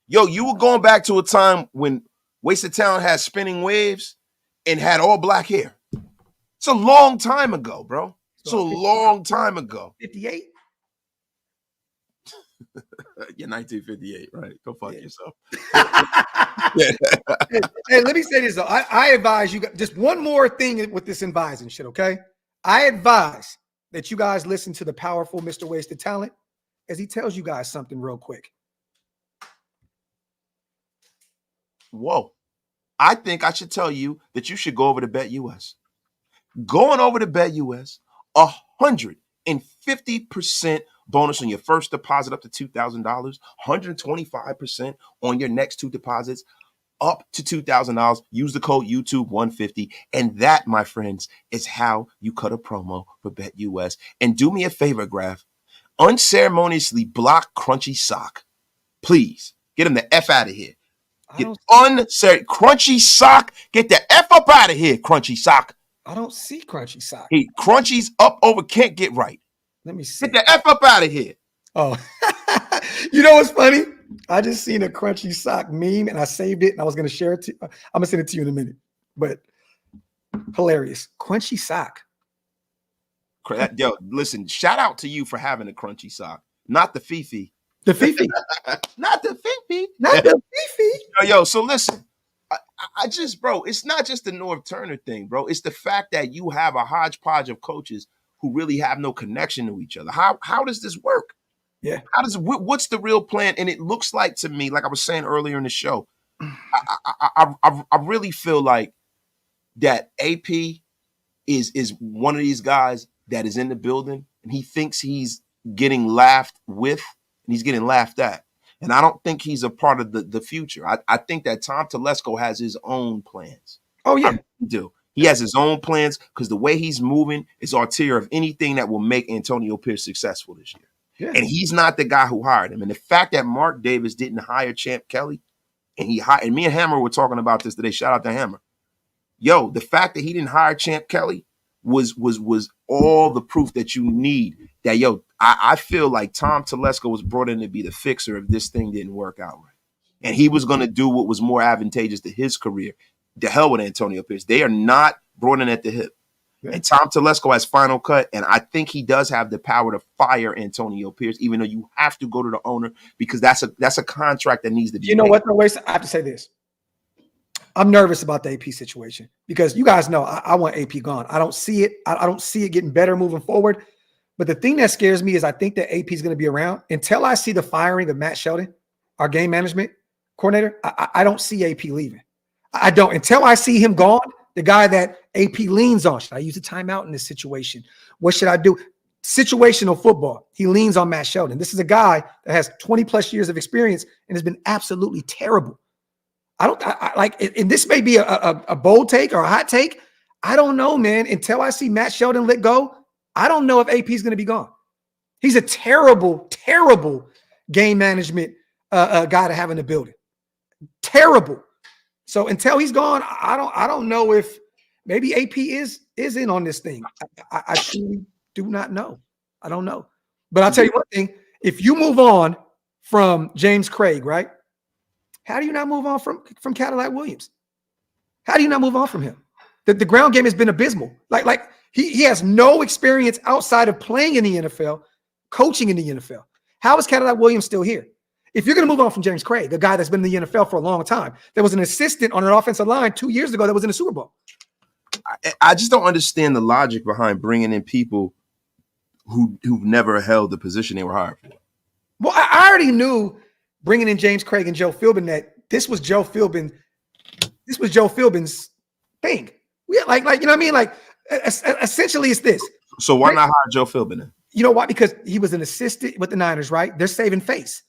Yo, you were going back to a time when Wasted Talent had spinning waves and had all black hair. It's a long time ago, bro. It's a long time ago. 58? Yeah, 1958, right? Go fuck yourself. Hey, let me say this, though. I advise you guys, just one more thing with this advising shit, okay? I advise that you guys listen to the powerful Mr. Wasted Talent as he tells you guys something real quick. Whoa. I think I should tell you that you should go over to BetUS. Going over to BetUS, 150% bonus on your first deposit up to $2,000, 125% on your next 2 deposits up to $2,000. Use the code YouTube150. And that, my friends, is how you cut a promo for BetUS. And do me a favor, Graphk. Unceremoniously block Crunchy Sock. Please get him the F out of here. Crunchy Sock. Get the F up out of here, Crunchy Sock. I don't see Crunchy Sock. Hey, Crunchy's up over can't get right. Let me see. Get the F up out of here. Oh, you know what's funny? I just seen a Crunchy Sock meme and I saved it and I was going to share it to you. I'm going to send it to you in a minute, but hilarious. Crunchy Sock. Yo, listen, shout out to you for having a Crunchy Sock, not the Fifi. The Fifi. Not the Fifi. Not the Fifi. Yo, so listen, I just, bro, it's not just the Norv Turner thing, bro. It's the fact that you have a hodgepodge of coaches who really have no connection to each other. How does this work? Yeah. What's the real plan? And it looks like to me, like I was saying earlier in the show, I really feel like that AP is one of these guys that is in the building and he thinks he's getting laughed with and he's getting laughed at. And I don't think he's a part of the future. I think that Tom Telesco has his own plans. Oh, yeah. I do. He has his own plans because the way he's moving is arterial of anything that will make Antonio Pierce successful this year. Yeah. And he's not the guy who hired him. And the fact that Mark Davis didn't hire Champ Kelly and and me and Hammer were talking about this today. Shout out to Hammer. Yo, the fact that he didn't hire Champ Kelly was all the proof that you need that, yo, I feel like Tom Telesco was brought in to be the fixer if this thing didn't work out right. And he was going to do what was more advantageous to his career. The hell with Antonio Pierce. They are not brought in at the hip. Yeah. And Tom Telesco has final cut, and I think he does have the power to fire Antonio Pierce, even though you have to go to the owner because that's a contract that needs to be You know made. what? No, wait, I have to say this. I'm nervous about the AP situation because you guys know I want AP gone. I don't see it. I don't see it getting better moving forward. But the thing that scares me is I think that AP is going to be around until I see the firing of Matt Sheldon, our game management coordinator. I don't see AP leaving. I don't. Until I see him gone, the guy that AP leans on. Should I use a timeout in this situation? What should I do? Situational football. He leans on Matt Sheldon. This is a guy that has 20 plus years of experience and has been absolutely terrible. I like, and this may be a bold take or a hot take. I don't know, man. Until I see Matt Sheldon let go, I don't know if AP is going to be gone. He's a terrible, terrible game management guy to have in the building. Terrible. So until he's gone, I don't know if maybe AP is in on this thing. I truly do not know. I don't know. But I'll tell you one thing. If you move on from James Craig, right? How do you not move on from Cadillac Williams? How do you not move on from him? The ground game has been abysmal. Like he has no experience outside of playing in the NFL, coaching in the NFL. How is Cadillac Williams still here? If you're going to move on from James Craig, a guy that's been in the NFL for a long time, there was an assistant on an offensive line 2 years ago that was in the Super Bowl. I just don't understand the logic behind bringing in people who've never held the position they were hired for. Well, I already knew bringing in James Craig and Joe Philbin that this was Joe Philbin's thing. Like you know what I mean? Like essentially it's this. So why not hire Joe Philbin then? You know why? Because he was an assistant with the Niners, right? They're saving face.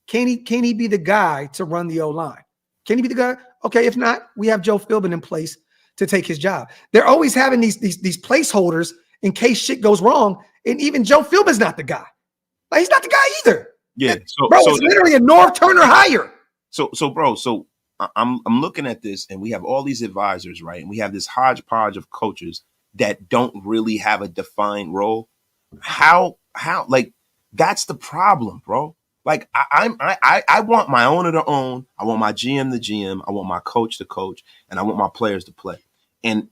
Can he be the guy to run the O-line? Can he be the guy? Okay, if not, we have Joe Philbin in place to take his job. They're always having these placeholders in case shit goes wrong. And even Joe Philbin's not the guy. Like he's not the guy either. Yeah. So it's literally a North Turner hire. So I'm looking at this and we have all these advisors, right? And we have this hodgepodge of coaches that don't really have a defined role. How like that's the problem, bro. Like I want my owner to own, I want my GM to GM, I want my coach to coach, and I want my players to play. And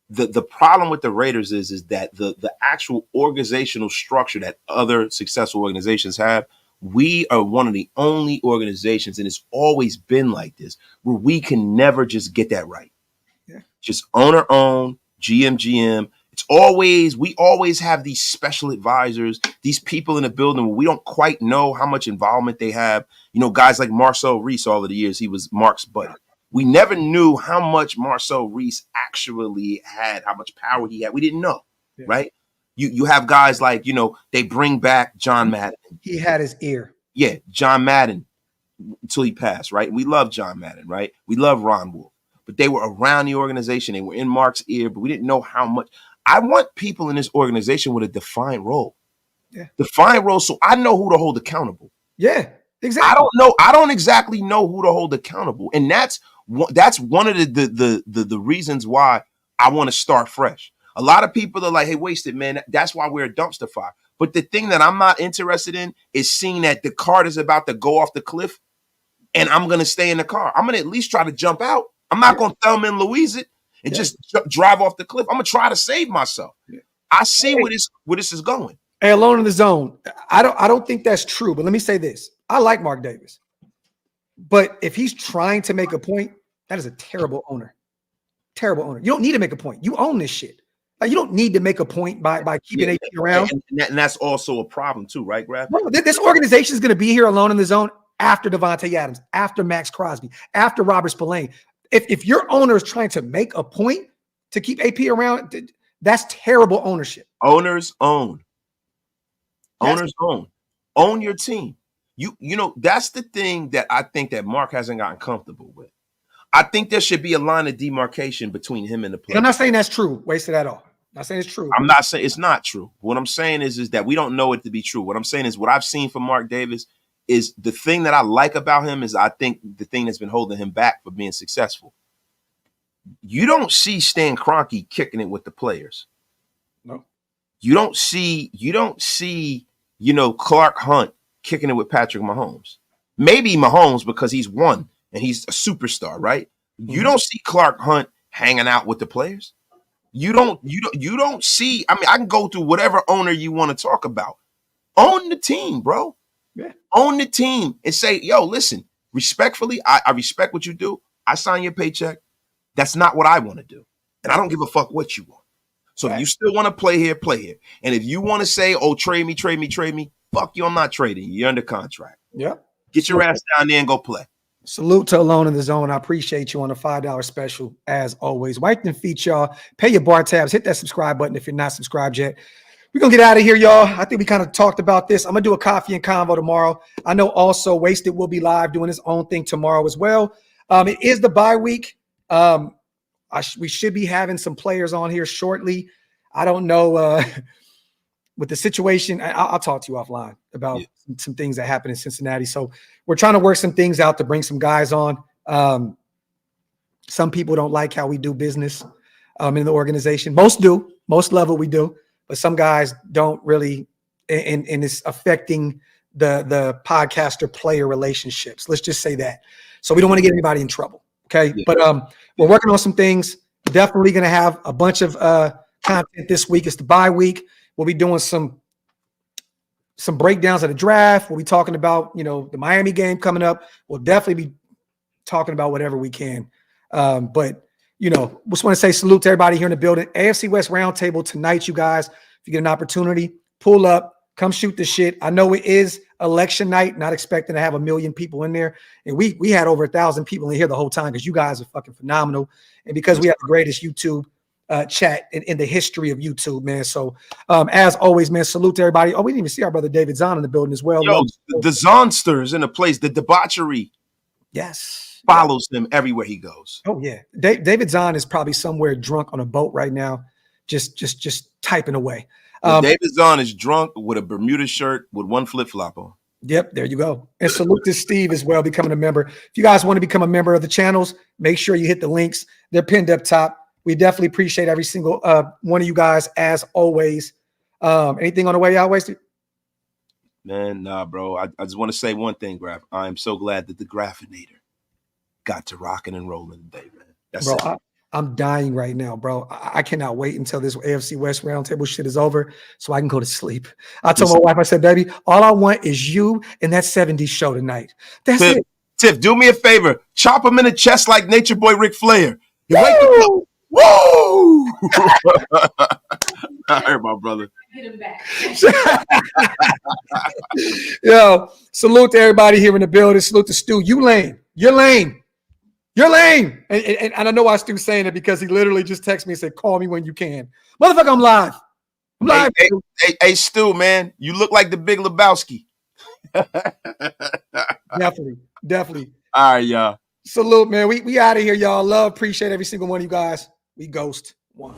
the problem with the Raiders is that the actual organizational structure that other successful organizations have, we are one of the only organizations, and it's always been like this, where we can never just get that right. Yeah. Just owner own, GM. We always have these special advisors, these people in the building where we don't quite know how much involvement they have. You know, guys like Marcel Reese, all of the years, he was Mark's buddy. We never knew how much Marcel Reese actually had, how much power he had. We didn't know, right? You have guys like, you know, they bring back John Madden. He had his ear. Yeah, John Madden until he passed, right? We love John Madden, right? We love Ron Wolf. But they were around the organization. They were in Mark's ear, but we didn't know how much. I want people in this organization with a defined role. Yeah. Defined role so I know who to hold accountable. Yeah, exactly. I don't exactly know who to hold accountable. And that's one of the reasons why I want to start fresh. A lot of people are like, hey, wasted, man. That's why we're a dumpster fire. But the thing that I'm not interested in is seeing that the cart is about to go off the cliff and I'm going to stay in the car. I'm going to at least try to jump out. I'm not going to Thelma and Louise it and just drive off the cliff. I'm going to try to save myself. Yeah. I see where this is going. Hey, Alone in the Zone. I don't think that's true, but let me say this. I like Mark Davis. But if he's trying to make a point, that is a terrible owner. Terrible owner. You don't need to make a point. You own this shit. Like, you don't need to make a point by keeping AP around. And that's also a problem too, right, Graphk? Bro, this organization is going to be here alone in the zone after Devontae Adams, after Max Crosby, after Robert Spillane. If your owner is trying to make a point to keep AP around, that's terrible ownership. Owners own. Owners own. Own your team. You know, that's the thing that I think that Mark hasn't gotten comfortable with. I think there should be a line of demarcation between him and the player. I'm not saying that's true. Wasted at all. I'm not saying it's true. I'm not saying it's not true. What I'm saying is that we don't know it to be true. What I'm saying is what I've seen from Mark Davis is the thing that I like about him is I think the thing that's been holding him back for being successful. You don't see Stan Kroenke kicking it with the players. No. You don't see, you know, Clark Hunt kicking it with Patrick Mahomes. Maybe Mahomes because he's won and he's a superstar, right? Mm-hmm. You don't see Clark Hunt hanging out with the players. You don't see, I mean, I can go through whatever owner you want to talk about. Own the team, bro. Yeah. Own the team and say, yo, listen, respectfully, I respect what you do. I sign your paycheck. That's not what I want to do. And I don't give a fuck what you want. So if you still want to play here, play here. And if you want to say, oh, trade me, fuck you, I'm not trading you. You're under contract. Yeah. Get your ass down there and go play. Salute to Alone in the Zone. I appreciate you on the $5 special as always. Wipe them feet, y'all. Pay your bar tabs. Hit that subscribe button if you're not subscribed yet. We're going to get out of here, y'all. I think we kind of talked about this. I'm going to do a coffee and convo tomorrow. I know also Wasted will be live doing his own thing tomorrow as well. It is the bye week. We should be having some players on here shortly. I don't know with the situation. I'll talk to you offline about some things that happened in Cincinnati. So we're trying to work some things out to bring some guys on. Some people don't like how we do business in the organization. Most do. Most love what we do. But some guys don't really, and it's affecting the podcaster-player relationships. Let's just say that. So we don't want to get anybody in trouble, okay? Yeah. But we're working on some things. Definitely going to have a bunch of content this week. It's the bye week. We'll be doing some breakdowns of the draft. We'll be talking about, the Miami game coming up. We'll definitely be talking about whatever we can. But just want to say salute to everybody here in the building. AFC West Roundtable tonight, you guys. If you get an opportunity, pull up, come shoot the shit. I know it is election night, not expecting to have 1 million people in there. And we had over 1,000 people in here the whole time because you guys are fucking phenomenal. And because we have the greatest YouTube chat in the history of YouTube, man. So as always, man, salute to everybody. Oh, we didn't even see our brother David Zahn in the building as well. Yo, the Zahnsters in the place, the debauchery. Yes. Follows him everywhere he goes. Oh yeah, David Zahn is probably somewhere drunk on a boat right now, just typing away. David Zahn is drunk with a Bermuda shirt with one flip flop on. Yep, there you go. And salute to Steve as well, becoming a member. If you guys want to become a member of the channels, make sure you hit the links. They're pinned up top. We definitely appreciate every single one of you guys as always. Anything on the way out, Wasted? Man, nah, bro. I just want to say one thing, Graph. I am so glad that the Graphinator got to rocking and rolling today, man. That's bro, it. I'm dying right now, bro. I cannot wait until this AFC West Roundtable shit is over so I can go to sleep. I told my wife, I said, baby, all I want is you and that 70s show tonight. That's it. Tiff, do me a favor. Chop him in the chest like Nature Boy Ric Flair. Woo! Woo! I heard my brother. Hit him back. Yo, salute to everybody here in the building. Salute to Stu. You lame. You're lame. You're lame. And I know why Stu's saying it because he literally just texted me and said, call me when you can. Motherfucker, I'm live. I'm live. Hey, Stu, man. You look like the Big Lebowski. Definitely. All right, y'all. Salute, man. We out of here, y'all. Love, appreciate every single one of you guys. We ghost one.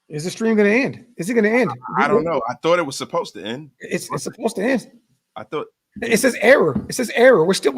Is the stream going to end? Is it going to end? I don't know. I thought it was supposed to end. It's supposed to end. I thought it says error. It says error. We're still